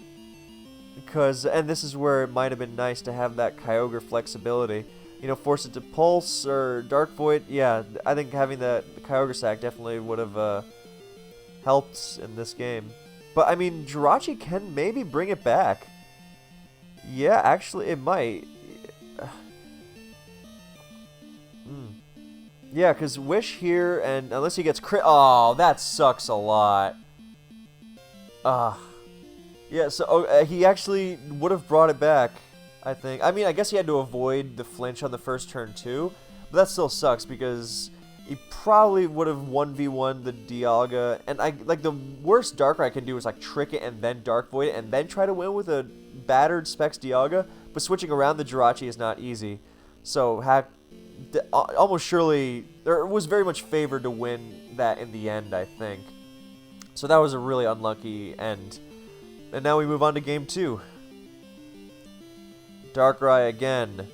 and this is where it might have been nice to have that Kyogre flexibility. You know, force it to Pulse or Dark Void. Yeah, I think having the Kyogre sack definitely would have helped in this game. But, I mean, Jirachi can maybe bring it back. Yeah, actually, it might. Yeah, because Wish here, and unless he gets crit... Oh, that sucks a lot. Yeah, so he actually would have brought it back, I think. I mean, I guess he had to avoid the flinch on the first turn, too. But that still sucks, because he probably would have 1v1 the Dialga. And like the worst Darkrai I can do is like trick it and then Dark Void it and then try to win with a battered Specs Dialga. But switching around the Jirachi is not easy. So Hack almost surely, or was very much favored to win that in the end, I think. So that was a really unlucky end. And now we move on to game 2. Darkrai again.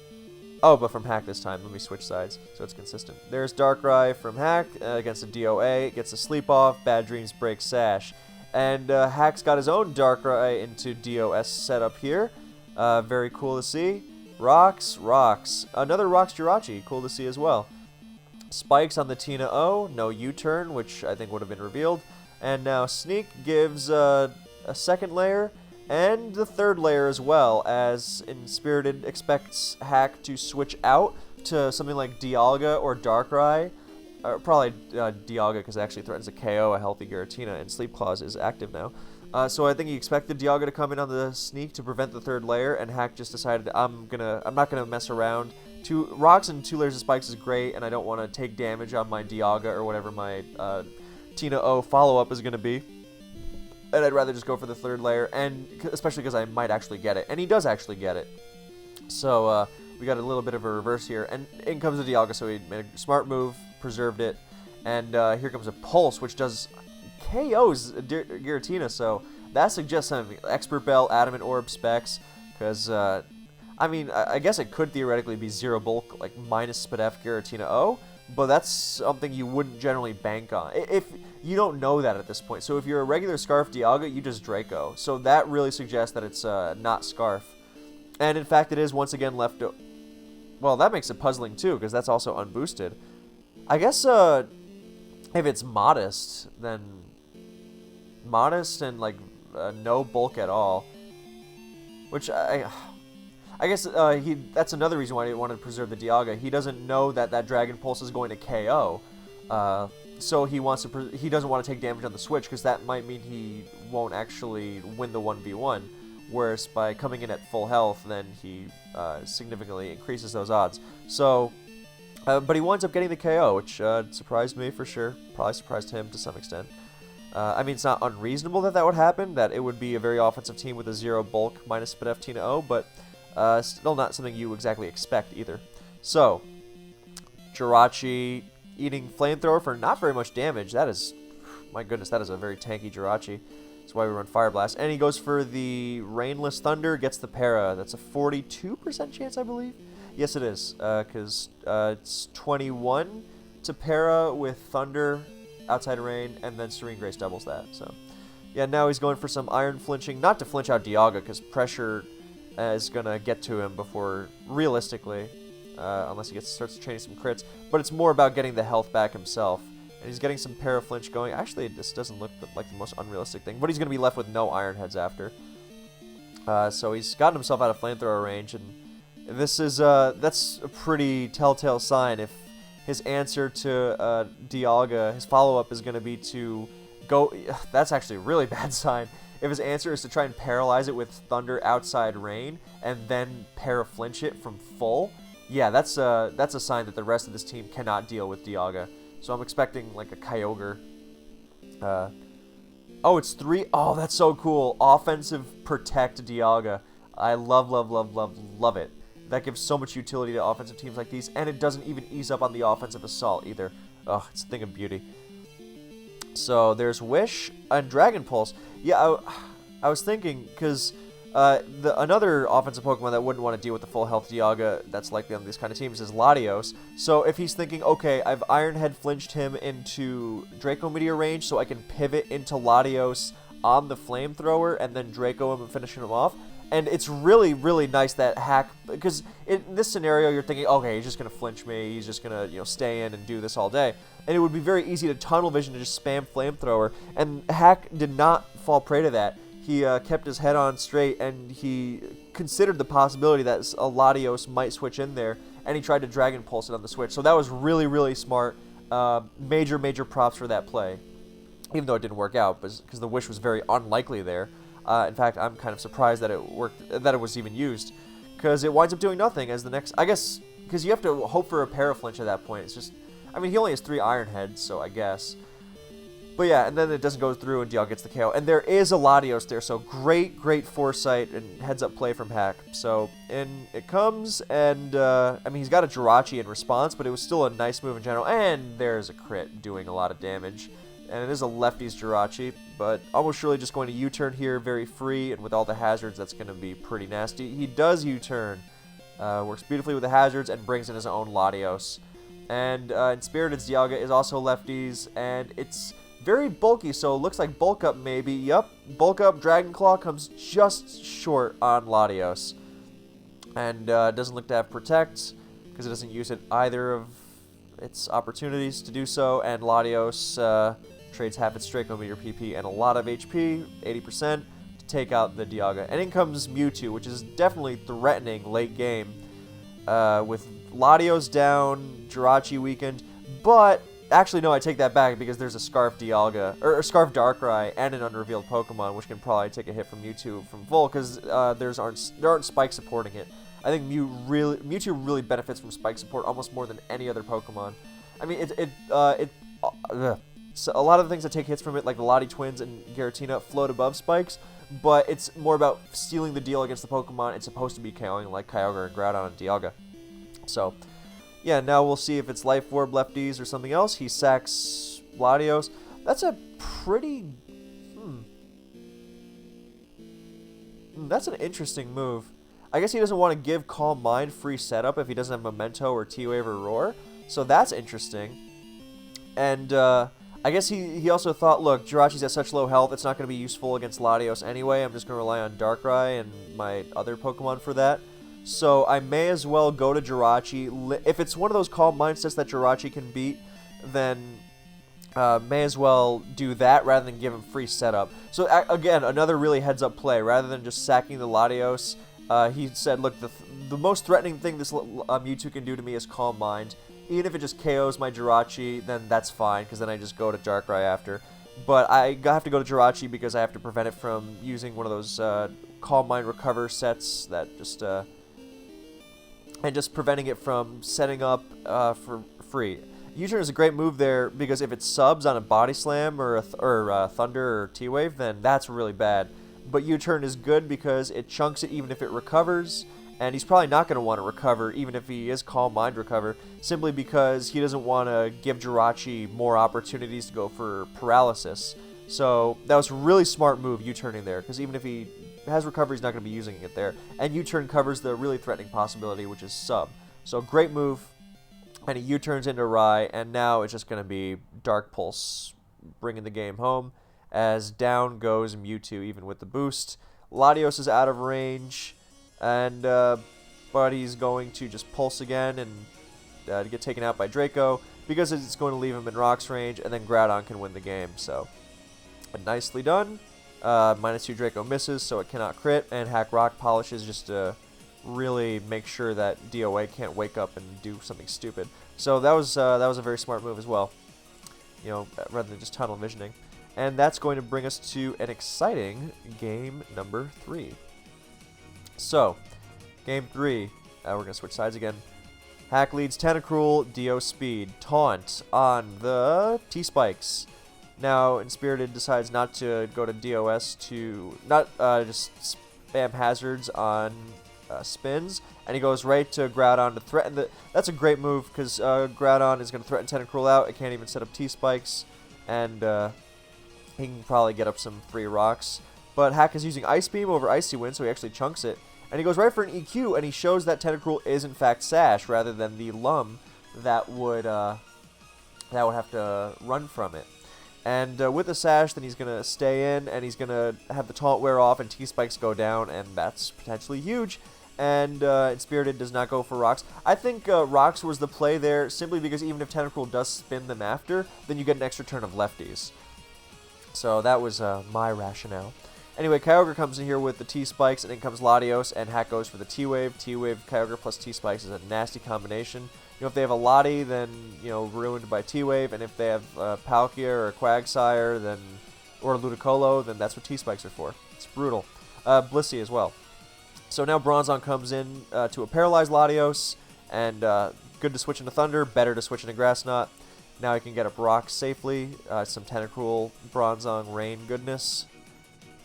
Oh, but from Hack this time. Let me switch sides so it's consistent. There's Darkrai from Hack against a DOA. Gets a Sleep Off. Bad Dreams break Sash. And Hack's got his own Darkrai into DOS setup here. Very cool to see. Rocks. Another Rocks Jirachi. Cool to see as well. Spikes on the Tina O. No U-turn, which I think would have been revealed. And now Sneak gives a second layer. And the third layer as well, as Inspirited expects Hack to switch out to something like Dialga or Darkrai. Probably Dialga, because it actually threatens to KO a healthy Giratina, and Sleep Clause is active now. So I think he expected Dialga to come in on the Sneak to prevent the third layer, and Hack just decided, I'm not gonna mess around. 2 rocks and 2 layers of spikes is great, and I don't want to take damage on my Dialga or whatever my Tina O follow-up is gonna be. And I'd rather just go for the third layer, and especially because I might actually get it. And he does actually get it. So we got a little bit of a reverse here. And in comes the Dialga, so he made a smart move, preserved it. And here comes a Pulse, which does KOs Giratina. So that suggests something. Expert Bell, Adamant Orb, Specs. Because, I mean, I guess it could theoretically be 0 bulk, like minus Spadef Giratina O. But that's something you wouldn't generally bank on. If you don't know that at this point. So if you're a regular Scarf Dialga, you just Draco. So that really suggests that it's not Scarf. And in fact, it is once again left... Well, that makes it puzzling too, because that's also unboosted. I guess if it's Modest, then... Modest and like no bulk at all. Which I guess that's another reason why he wanted to preserve the Dialga. He doesn't know that Dragon Pulse is going to KO. So he doesn't want to take damage on the switch, because that might mean he won't actually win the 1v1. Whereas by coming in at full health, then he significantly increases those odds. So, but he winds up getting the KO, which surprised me for sure. Probably surprised him to some extent. I mean, it's not unreasonable that would happen, that it would be a very offensive team with a 0 bulk minus Spadef Tina O, but still not something you exactly expect either. So, Jirachi eating Flamethrower for not very much damage. That is, my goodness, that is a very tanky Jirachi. That's why we run Fire Blast. And he goes for the Rainless Thunder, gets the Para. That's a 42% chance, I believe. Yes, it is, because it's 21 to Para with Thunder, Outside Rain, and then Serene Grace doubles that. So, yeah, now he's going for some Iron Flinching, not to flinch out Dialga, because pressure is going to get to him before, realistically, unless he starts training some crits. But it's more about getting the health back himself. And he's getting some Para-Flinch going. Actually, this doesn't look like the most unrealistic thing. But he's going to be left with no Iron Heads after. So he's gotten himself out of Flamethrower range. And this is that's a pretty telltale sign. If his answer to Dialga, his follow-up is going to be to go... That's actually a really bad sign. If his answer is to try and paralyze it with Thunder Outside Rain and then Para-Flinch it from full... Yeah, that's a sign that the rest of this team cannot deal with Dialga. So I'm expecting like a Kyogre. Oh, it's 3. Oh, that's so cool. Offensive Protect Dialga. I love it. That gives so much utility to offensive teams like these, and it doesn't even ease up on the offensive Assault either. Oh, it's a thing of beauty. So there's Wish and Dragon Pulse. Yeah, I was thinking, because... another offensive Pokemon that wouldn't want to deal with the full health Dialga that's likely on these kind of teams is Latios. So if he's thinking, okay, I've Iron Head flinched him into Draco Meteor range so I can pivot into Latios on the Flamethrower and then Draco him and finish him off, And it's really, really nice that Hack, because in this scenario you're thinking, okay, he's just going to flinch me, he's just going to, stay in and do this all day. And it would be very easy to tunnel vision to just spam Flamethrower, and Hack did not fall prey to that. He kept his head on straight, and he considered the possibility that a Latios might switch in there, and he tried to Dragon Pulse it on the switch. So that was really, really smart. Major, major props for that play, even though it didn't work out, because the wish was very unlikely there. In fact, I'm kind of surprised that it worked, that it was even used, because it winds up doing nothing as the next, I guess, because you have to hope for a Paraflinch at that point. It's just, I mean, he only has 3 Iron Heads, so I guess. But yeah, and then it doesn't go through and Dialga gets the KO. And there is a Latios there, so great, great foresight and heads-up play from Hack. So in it comes, and I mean, he's got a Jirachi in response, but it was still a nice move in general. And there's a crit doing a lot of damage. And it is a lefty's Jirachi, but almost surely just going to U-turn here, very free, and with all the hazards, that's going to be pretty nasty. He does U-turn, works beautifully with the hazards, and brings in his own Latios. And Inspirited's Dialga is also lefties, and it's very bulky, so it looks like Bulk Up maybe. Yup, Bulk Up, Dragon Claw comes just short on Latios. And doesn't look to have Protect, because it doesn't use it either of its opportunities to do so, and Latios trades half its Draco Meteor PP and a lot of HP, 80%, to take out the Dialga. And in comes Mewtwo, which is definitely threatening late game, with Latios down, Jirachi weakened, but actually no, I take that back, because there's a Scarf Dialga, or a Scarf Darkrai, and an unrevealed Pokemon, which can probably take a hit from Mewtwo from full, because there aren't spikes supporting it. I think Mewtwo really benefits from spike support almost more than any other Pokemon. I mean, so a lot of the things that take hits from it, like the Lottie Twins and Giratina, float above spikes, but it's more about sealing the deal against the Pokemon it's supposed to be KOing, like Kyogre and Groudon and Dialga. So, yeah, now we'll see if it's Life Orb lefties or something else. He sacks Latios. That's a pretty... That's an interesting move. I guess he doesn't want to give Calm Mind free setup if he doesn't have Memento or T-Wave or Roar. So that's interesting. And I guess he also thought, look, Jirachi's at such low health, it's not going to be useful against Latios anyway. I'm just going to rely on Darkrai and my other Pokemon for that. So I may as well go to Jirachi. If it's one of those Calm Mind sets that Jirachi can beat, then may as well do that rather than give him free setup. So again, another really heads-up play. Rather than just sacking the Latios, he said, look, the most threatening thing this Mewtwo can do to me is Calm Mind. Even if it just KOs my Jirachi, then that's fine, because then I just go to Darkrai after. But I have to go to Jirachi because I have to prevent it from using one of those Calm Mind Recover sets that just... and just preventing it from setting up for free. U-turn is a great move there, because if it subs on a Body Slam or Thunder or T-Wave, then that's really bad. But U-turn is good because it chunks it even if it recovers, and he's probably not going to want to recover even if he is Calm Mind Recover, simply because he doesn't want to give Jirachi more opportunities to go for Paralysis. So that was a really smart move, U-turning there, because even if he has recovery, he's not going to be using it there. And U-turn covers the really threatening possibility, which is sub. So great move, and he U-turns into Rai, and now it's just going to be Dark Pulse bringing the game home, as down goes Mewtwo even with the boost. Latios is out of range, and but he's going to just Pulse again and to get taken out by Draco, because it's going to leave him in Rock's range, and then Groudon can win the game. So nicely done. -2 Draco misses, so it cannot crit, and Hack Rock polishes just to really make sure that DOA can't wake up and do something stupid. So that was a very smart move as well, rather than just tunnel visioning. And that's going to bring us to an exciting game number 3. So, game 3, we're going to switch sides again. Hack leads Tentacruel, Dio Speed, Taunt on the T-Spikes. Now, Inspirited decides not to go to DOS to not just spam hazards on spins, and he goes right to Groudon to threaten the... That's a great move, because Groudon is going to threaten Tentacruel out. It can't even set up T-Spikes, and he can probably get up some free rocks. But Hack is using Ice Beam over Icy Wind, so he actually chunks it. And he goes right for an EQ, and he shows that Tentacruel is in fact Sash, rather than the Lum that would have to run from it. And with the sash, then he's going to stay in, and he's going to have the taunt wear off, and T-Spikes go down, and that's potentially huge. And Inspirited does not go for rocks. I think rocks was the play there, simply because even if Tentacruel does spin them after, then you get an extra turn of lefties. So that was my rationale. Anyway, Kyogre comes in here with the T-Spikes, and in comes Latios, and Hack goes for the T-Wave. T-Wave, Kyogre plus T-Spikes is a nasty combination. You know, if they have a Lottie, then, you know, ruined by T-Wave, and if they have Palkia or Quagsire, then, or Ludicolo, then that's what T-Spikes are for. It's brutal. Blissey as well. So now Bronzong comes in to a Paralyzed Latios, and good to switch into Thunder, better to switch into Grass Knot. Now he can get up rocks safely, some Tentacruel, Bronzong, Rain goodness.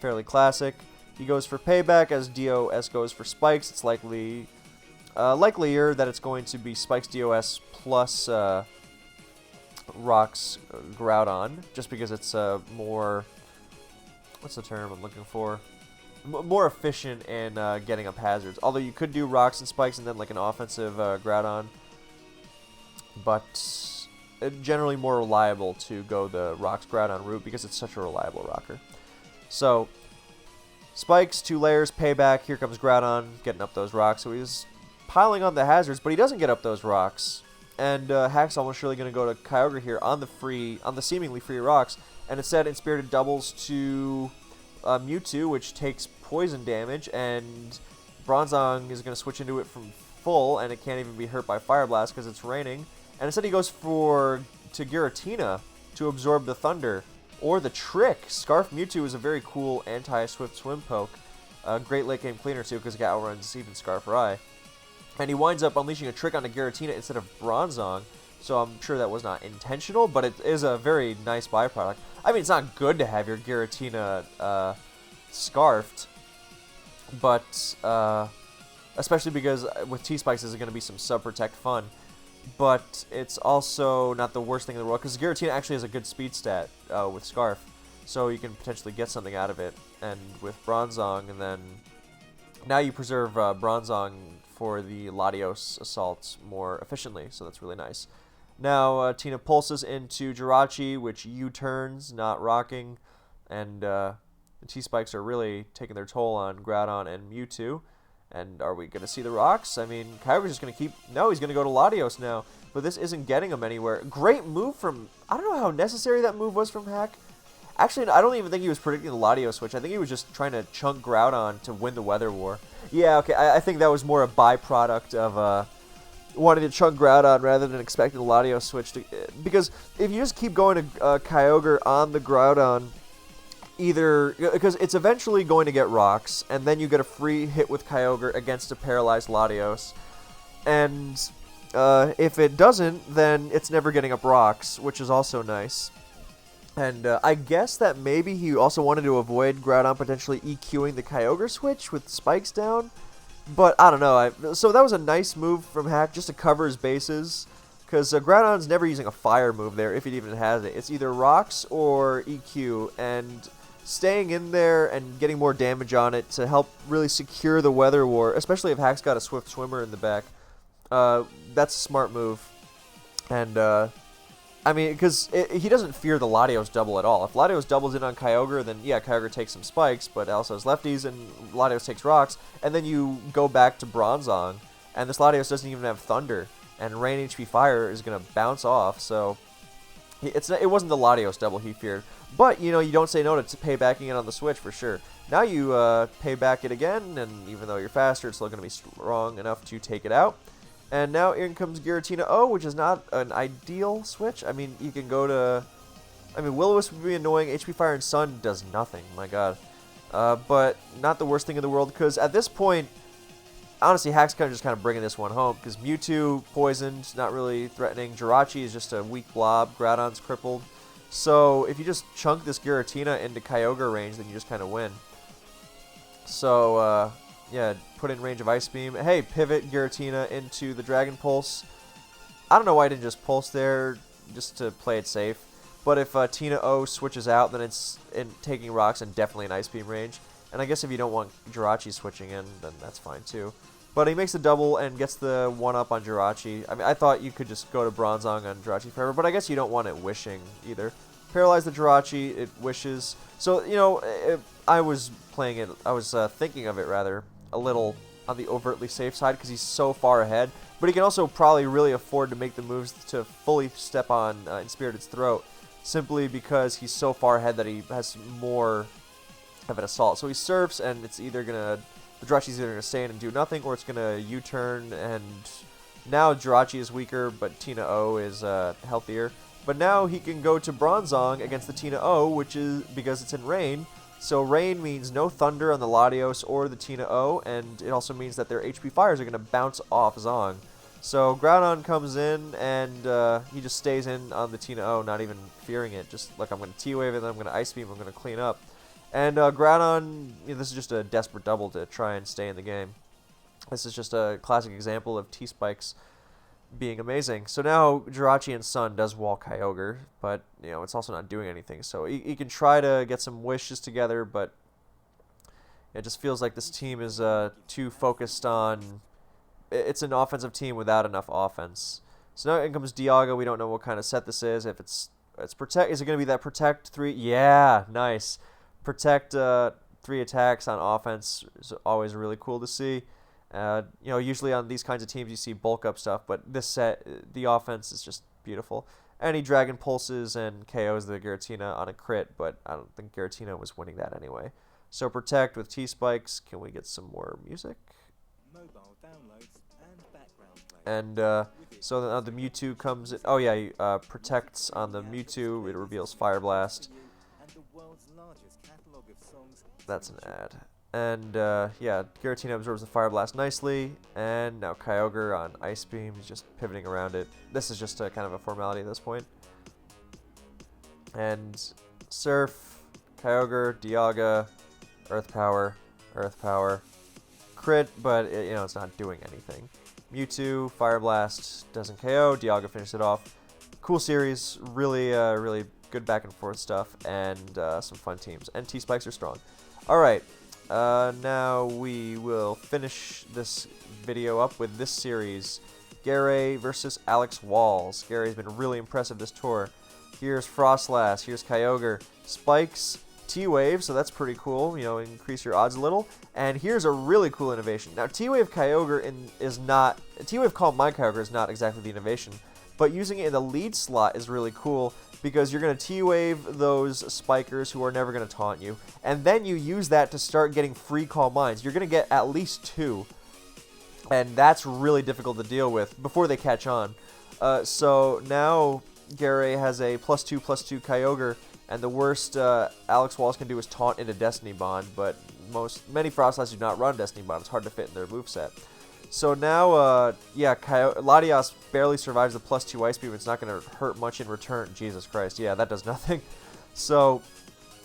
Fairly classic. He goes for Payback, as DOS goes for Spikes. It's likelier that it's going to be Spikes DOS plus Rocks Groudon, just because it's more, what's the term I'm looking for? More efficient in getting up hazards. Although you could do Rocks and Spikes and then like an offensive Groudon, but generally more reliable to go the Rocks Groudon route because it's such a reliable rocker. So, Spikes, 2 layers, Payback, here comes Groudon, getting up those rocks. So he's piling on the hazards, but he doesn't get up those rocks. And Hack's almost surely going to go to Kyogre here on the seemingly free rocks. And instead, Inspirited doubles to Mewtwo, which takes poison damage. And Bronzong is going to switch into it from full, and it can't even be hurt by Fire Blast because it's raining. And instead he goes to Giratina to absorb the Thunder. Or the Trick. Scarf Mewtwo is a very cool anti-Swift Swim poke. Great late game cleaner too, because it outruns even Scarf-Rai. And he winds up unleashing a Trick onto Giratina instead of Bronzong. So I'm sure that was not intentional, but it is a very nice byproduct. I mean, it's not good to have your Giratina scarfed, but especially because with T-Spikes there's going to be some sub-protect fun. But it's also not the worst thing in the world, because Giratina actually has a good speed stat with Scarf, so you can potentially get something out of it. And with Bronzong, and then now you preserve Bronzong for the Latios assaults more efficiently, so that's really nice. Now Tina pulses into Jirachi, which U-turns, not rocking, and the T-Spikes are really taking their toll on Groudon and Mewtwo. And are we going to see the rocks? I mean, Kyogre's just going to keep... No, he's going to go to Latios now. But this isn't getting him anywhere. Great move from... I don't know how necessary that move was from Hack. Actually, I don't even think he was predicting the Latios switch. I think he was just trying to chunk Groudon to win the Weather War. Yeah, okay, I think that was more a byproduct of wanting to chunk Groudon rather than expecting the Latios switch. Because if you just keep going to Kyogre on the Groudon... Either, because it's eventually going to get rocks, and then you get a free hit with Kyogre against a paralyzed Latios. And if it doesn't, then it's never getting up rocks, which is also nice. And I guess that maybe he also wanted to avoid Groudon potentially EQing the Kyogre switch with Spikes down. But I don't know. So that was a nice move from Hack just to cover his bases. Because Groudon's never using a fire move there, if it even has it. It's either rocks or EQ, and staying in there and getting more damage on it to help really secure the Weather War, especially if Hack's got a Swift Swimmer in the back. That's a smart move. And, I mean, because he doesn't fear the Latios double at all. If Latios doubles in on Kyogre, then yeah, Kyogre takes some spikes, but also has lefties, and Latios takes rocks, and then you go back to Bronzong, and this Latios doesn't even have Thunder, and Rain HP Fire is going to bounce off, so it wasn't the Latios double he feared. But, you know, you don't say no to paybacking it on the Switch for sure. Now you payback it again, and even though you're faster, it's still going to be strong enough to take it out. And now in comes Giratina O, which is not an ideal switch. I mean, you can go to... I mean, Will-O-Wisp would be annoying. HP Fire and Sun does nothing, my god. But not the worst thing in the world, because at this point, honestly, Hack's kind of bringing this one home, because Mewtwo, poisoned, not really threatening. Jirachi is just a weak blob. Groudon's crippled. So if you just chunk this Giratina into Kyogre range, then you just kind of win. So, yeah, put in range of Ice Beam. Hey, pivot Giratina into the Dragon Pulse. I don't know why I didn't just Pulse there, just to play it safe. But if Tina O switches out, then it's taking rocks and definitely an Ice Beam range. And I guess if you don't want Jirachi switching in, then that's fine too. But he makes a double and gets the 1-up on Jirachi. I mean, I thought you could just go to Bronzong on Jirachi forever, but I guess you don't want it wishing either. Paralyze the Jirachi, it wishes. So, you know, I was playing it, I was thinking of it, rather, a little on the overtly safe side because he's so far ahead. But he can also probably really afford to make the moves to fully step on Inspirited's throat, simply because he's so far ahead that he has more of an assault. So he surfs, and it's either going to... The Jirachi's either going to stay in and do nothing, or it's going to U-turn, and now Jirachi is weaker, but Tina O is healthier. But now he can go to Bronzong against the Tina O, which is because it's in rain. So rain means no thunder on the Latios or the Tina O, and it also means that their HP fires are going to bounce off Zong. So Groudon comes in, and he just stays in on the Tina O, not even fearing it. Just like, I'm going to T-Wave it, then I'm going to Ice Beam, I'm going to clean up. And Groudon, you know, this is just a desperate double to try and stay in the game. This is just a classic example of T-Spikes being amazing. So now Jirachi and Sun does wall Kyogre, but you know, it's also not doing anything. So he can try to get some wishes together, but it just feels like this team is too focused on... It's an offensive team without enough offense. So now in comes Dialga. We don't know what kind of set this is. If it's protect, is it going to be that protect 3? Yeah, nice. Protect 3 attacks on offense is always really cool to see. You know, usually on these kinds of teams you see bulk up stuff, but this set, the offense is just beautiful. And he Dragon Pulses and KOs the Giratina on a crit, but I don't think Giratina was winning that anyway. So protect with T-Spikes. Can we get some more music? Mobile downloads and background play. And so now the Mewtwo comes in. Oh yeah, he protects on the Mewtwo. It reveals Fire Blast. And the world's largest catalog of songs. That's an ad. And yeah, Giratina absorbs the Fire Blast nicely, and now Kyogre on Ice Beam is just pivoting around it. This is just a kind of a formality at this point. And Surf, Kyogre, Dialga, Earth Power, crit, but you know, it's not doing anything. Mewtwo, Fire Blast doesn't KO. Dialga finishes it off. Cool series, really, really good back and forth stuff, and some fun teams. And T-Spikes are strong. All right. Now we will finish this video up with this series, Gary versus Alex Walls. Gary's been really impressive this tour. Here's Frostlass, here's Kyogre, Spikes, T-Wave, so that's pretty cool, you know, increase your odds a little. And here's a really cool innovation. Now T-Wave Kyogre is not, T-Wave Calm Mind Kyogre is not exactly the innovation, but using it in the lead slot is really cool, because you're going to T-Wave those Spikers who are never going to taunt you, and then you use that to start getting free Calm Minds. You're going to get at least 2, and that's really difficult to deal with before they catch on. So now Gary has a +2/+2 Kyogre, and the worst Alex Walls can do is taunt into Destiny Bond, but many Frostlass do not run Destiny Bond. It's hard to fit in their moveset. So now, yeah, Latios barely survives the +2 Ice Beam. It's not going to hurt much in return. Jesus Christ, yeah, that does nothing. So,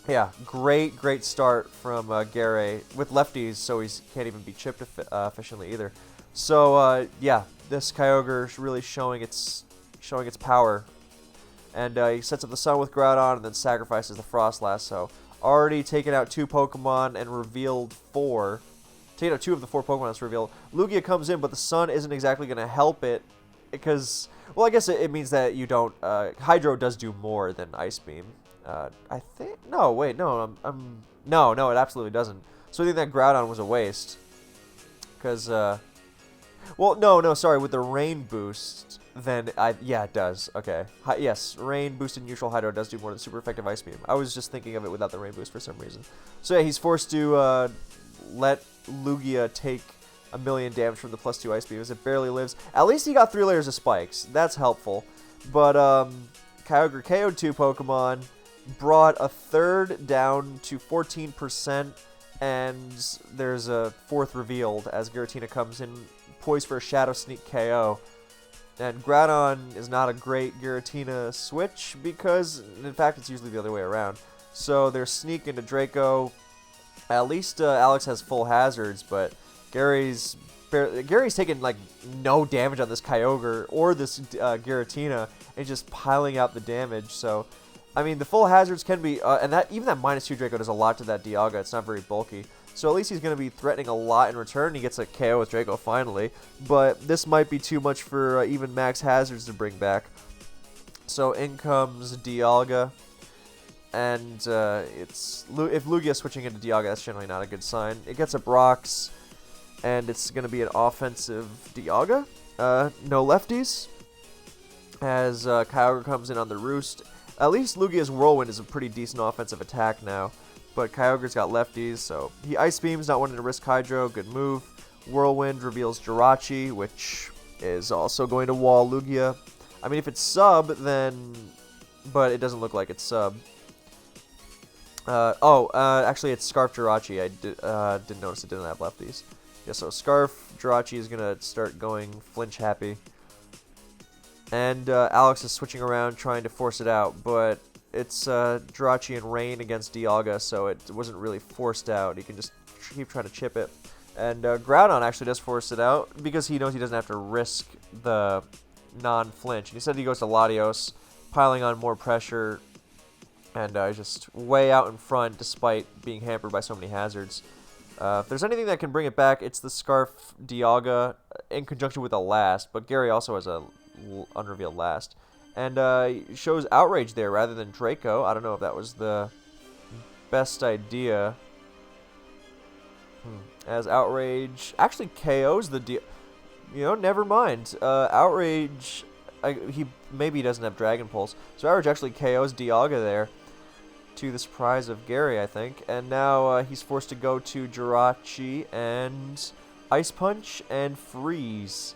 yeah, great start from Gary with lefties, so he can't even be chipped efficiently either. So, yeah, this Kyogre is really showing its power. And he sets up the Sun with Groudon and then sacrifices the Frostlass. So, already taken out 2 Pokemon and revealed 4. Taking out 2 of the 4 Pokemon that's revealed. Lugia comes in, but the Sun isn't exactly going to help it because, well, I guess it means that you don't. Hydro does do more than Ice Beam. I think. No, wait, no, no, it absolutely doesn't. So I think that Groudon was a waste. Because, well, no, sorry, with the Rain boost, then yeah, it does. Okay, yes, Rain boosted neutral Hydro does do more than super effective Ice Beam. I was just thinking of it without the Rain boost for some reason. So yeah, he's forced to let Lugia take 1,000,000 damage from the +2 Ice Beam as it barely lives. At least he got 3 layers of spikes. That's helpful. But Kyogre KO'd 2 Pokemon, brought a third down to 14%, and there's a 4th revealed as Giratina comes in, poised for a Shadow Sneak KO. And Groudon is not a great Giratina switch because, in fact, it's usually the other way around. So there's Sneak into Draco. At least Alex has full hazards, but Gary's taking like no damage on this Kyogre or this Giratina, and just piling out the damage. So, I mean, the full hazards can be, and even that -2 Draco does a lot to that Dialga. It's not very bulky, so at least he's going to be threatening a lot in return. He gets a KO with Draco finally, but this might be too much for even max hazards to bring back. So in comes Dialga. And if Lugia is switching into Dialga, that's generally not a good sign. It gets up rocks, and it's going to be an offensive Dialga. No lefties. As Kyogre comes in on the roost. At least Lugia's Whirlwind is a pretty decent offensive attack now. But Kyogre's got lefties, so he Ice Beams, not wanting to risk Hydro. Good move. Whirlwind reveals Jirachi, which is also going to wall Lugia. I mean, if it's sub, then... But it doesn't look like it's sub. Actually, it's Scarf Jirachi. I didn't notice it didn't have lefties. Yeah, so Scarf Jirachi is going to start going flinch happy. And Alex is switching around trying to force it out, but it's Jirachi and Rain against Dialga, so it wasn't really forced out. He can just keep trying to chip it. And Groudon actually does force it out because he knows he doesn't have to risk the non-flinch. And instead he goes to Latios, piling on more pressure, and just way out in front despite being hampered by so many hazards. If there's anything that can bring it back, it's the Scarf Dialga in conjunction with a Last, but Gary also has a unrevealed Last. And shows Outrage there rather than Draco. I don't know if that was the best idea. As Outrage actually KOs the never mind. Outrage, maybe he doesn't have Dragon Pulse. So Outrage actually KOs Dialga there, to the surprise of Gary, I think. And now he's forced to go to Jirachi and Ice Punch and Freeze,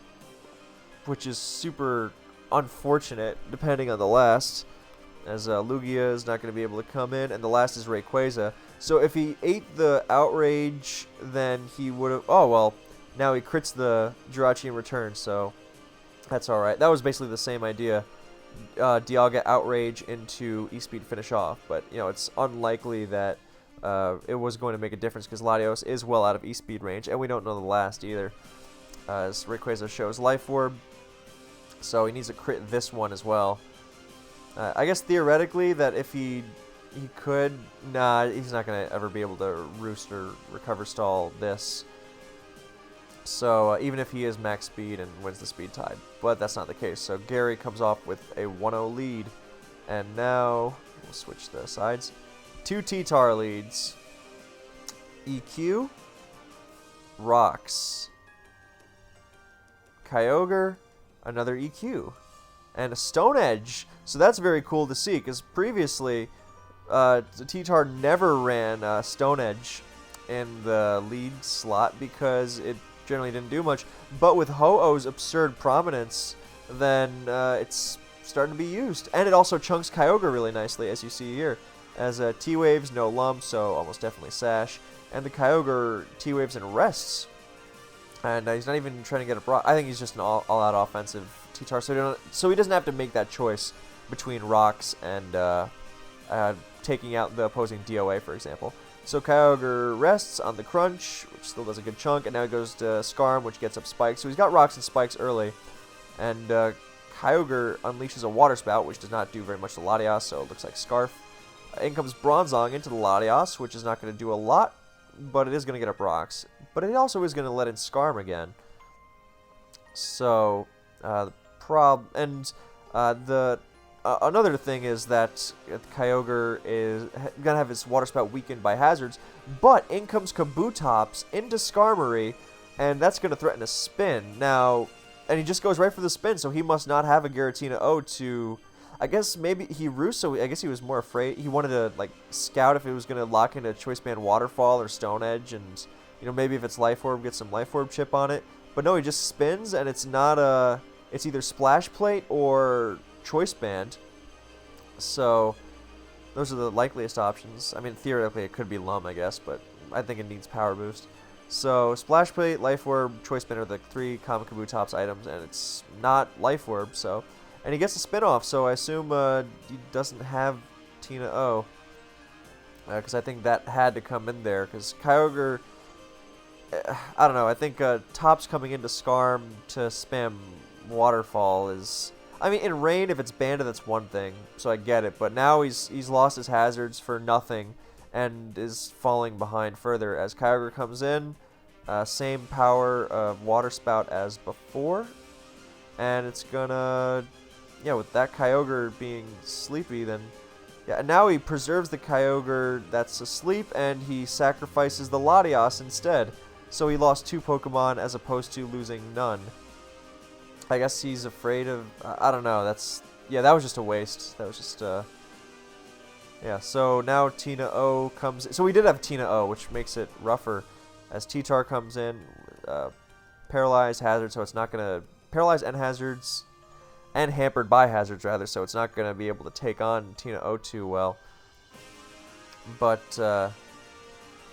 which is super unfortunate depending on the Last, as Lugia is not going to be able to come in, and the Last is Rayquaza. So if he ate the Outrage, then he would have... Oh, well, now he crits the Jirachi in return, so that's alright. That was basically the same idea. Dialga Outrage into E-Speed finish off, but, it's unlikely that it was going to make a difference because Latios is well out of E-Speed range, and we don't know the Last either. As Rayquaza shows Life Orb, so he needs to crit this one as well. I guess theoretically that if he could, nah, he's not going to ever be able to roost or recover stall this. So even if he is max speed and wins the speed tide, but that's not the case. So Gary comes off with a 1-0 lead, and now we'll switch the sides. 2 T-Tar leads. EQ, Rocks, Kyogre, another EQ, and a Stone Edge. So that's very cool to see, because previously T-Tar never ran Stone Edge in the lead slot because it generally didn't do much. But with Ho-Oh's absurd prominence, then it's starting to be used. And it also chunks Kyogre really nicely, as you see here. As T-Waves, no lump, so almost definitely Sash. And the Kyogre T-Waves and rests. And he's not even trying to get a rock. I think he's just an all-out offensive T-Tar, so he doesn't have to make that choice between rocks and taking out the opposing DOA, for example. So Kyogre rests on the Crunch, which still does a good chunk, and now he goes to Skarm, which gets up Spikes. So he's got rocks and spikes early. And Kyogre unleashes a Water Spout, which does not do very much to Latias, so it looks like Scarf. In comes Bronzong into the Latias, which is not going to do a lot, but it is going to get up rocks. But it also is going to let in Skarm again. So, another thing is that Kyogre is going to have his Water Spout weakened by hazards, but in comes Kabutops into Skarmory, and that's going to threaten a spin. Now, and he just goes right for the spin, so he must not have a Giratina O to... I guess maybe he roost, so I guess he was more afraid. He wanted to, scout if it was going to lock into Choice Band Waterfall or Stone Edge, and, maybe if it's Life Orb, get some Life Orb chip on it. But no, he just spins, and it's not a... It's either Splash Plate or Choice Band. So, those are the likeliest options. I mean, theoretically, it could be Lum, I guess, but I think it needs Power Boost. So, Splash Plate, Life Orb, Choice Band are the 3 common Kabutops items, and it's not Life Orb, so... And he gets a spin-off, so I assume he doesn't have Tina O. Because I think that had to come in there, because Kyogre... I don't know, I think Topps coming into Skarm to spam Waterfall is... I mean, in Rain, if it's Banded, that's one thing, so I get it. But now he's lost his hazards for nothing, and is falling behind further. As Kyogre comes in, same power of Water Spout as before. And it's gonna... Yeah, with that Kyogre being sleepy, then Yeah, and now he preserves the Kyogre that's asleep, and he sacrifices the Latios instead. So he lost 2 Pokemon as opposed to losing none. I guess he's afraid of... I don't know, that's... Yeah, that was just a waste. That was just, Yeah, so now Tina O comes... So we did have Tina O, which makes it rougher. As T-Tar comes in, paralyzed hazard, so it's not going to... Paralyzed and hazards... And hampered by hazards, rather, so it's not going to be able to take on Tina O too well. But,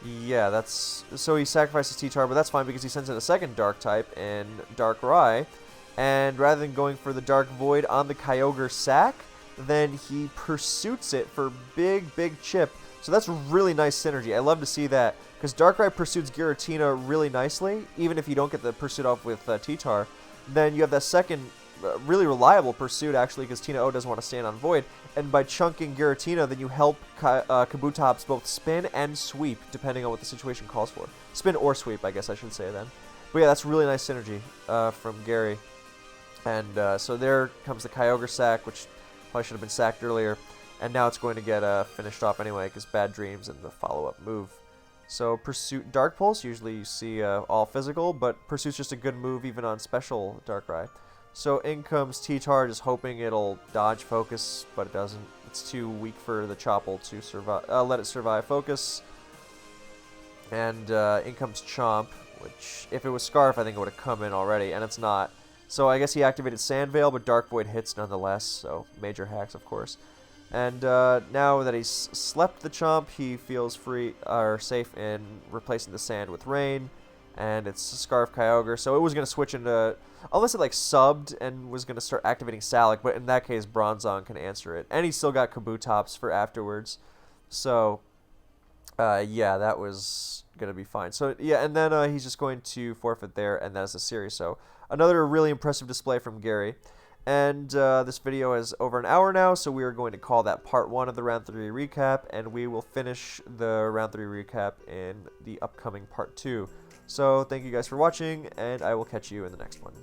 yeah, that's... So he sacrifices T-Tar, but that's fine because he sends in a second Dark type in Darkrai. And rather than going for the Dark Void on the Kyogre sack, then he pursuits it for big, big chip. So that's really nice synergy. I love to see that, because Darkrai pursues Giratina really nicely, even if you don't get the pursuit off with T-Tar. Then you have that second really reliable pursuit, actually, because Tina O doesn't want to stand on Void. And by chunking Giratina, then you help Kabutops both spin and sweep, depending on what the situation calls for. Spin or sweep, I guess I should say then. But yeah, that's really nice synergy from Gary. And so there comes the Kyogre sack, which probably should have been sacked earlier. And now it's going to get finished off anyway, because Bad Dreams and the follow-up move. So Pursuit Dark Pulse, usually you see all physical, but Pursuit's just a good move even on special Darkrai. So in comes T-Tar, just hoping it'll dodge Focus, but it doesn't. It's too weak for the Chople to survive. Let it survive Focus. And in comes Chomp, which if it was Scarf, I think it would have come in already, and it's not. So I guess he activated Sand Veil, but Dark Void hits nonetheless, so major hacks, of course. And now that he's slept the Chomp, he feels free or safe in replacing the Sand with Rain, and it's Scarf Kyogre. So it was going to switch into, unless it like subbed and was going to start activating Salic, but in that case, Bronzong can answer it. And he's still got Kabutops for afterwards. So yeah, that was going to be fine. So yeah, and then he's just going to forfeit there, and that's the series. So another really impressive display from Gary. And this video is over an hour now, so we are going to call that part 1 of the Round 3 recap, and we will finish the Round 3 recap in the upcoming part 2. So thank you guys for watching, and I will catch you in the next one.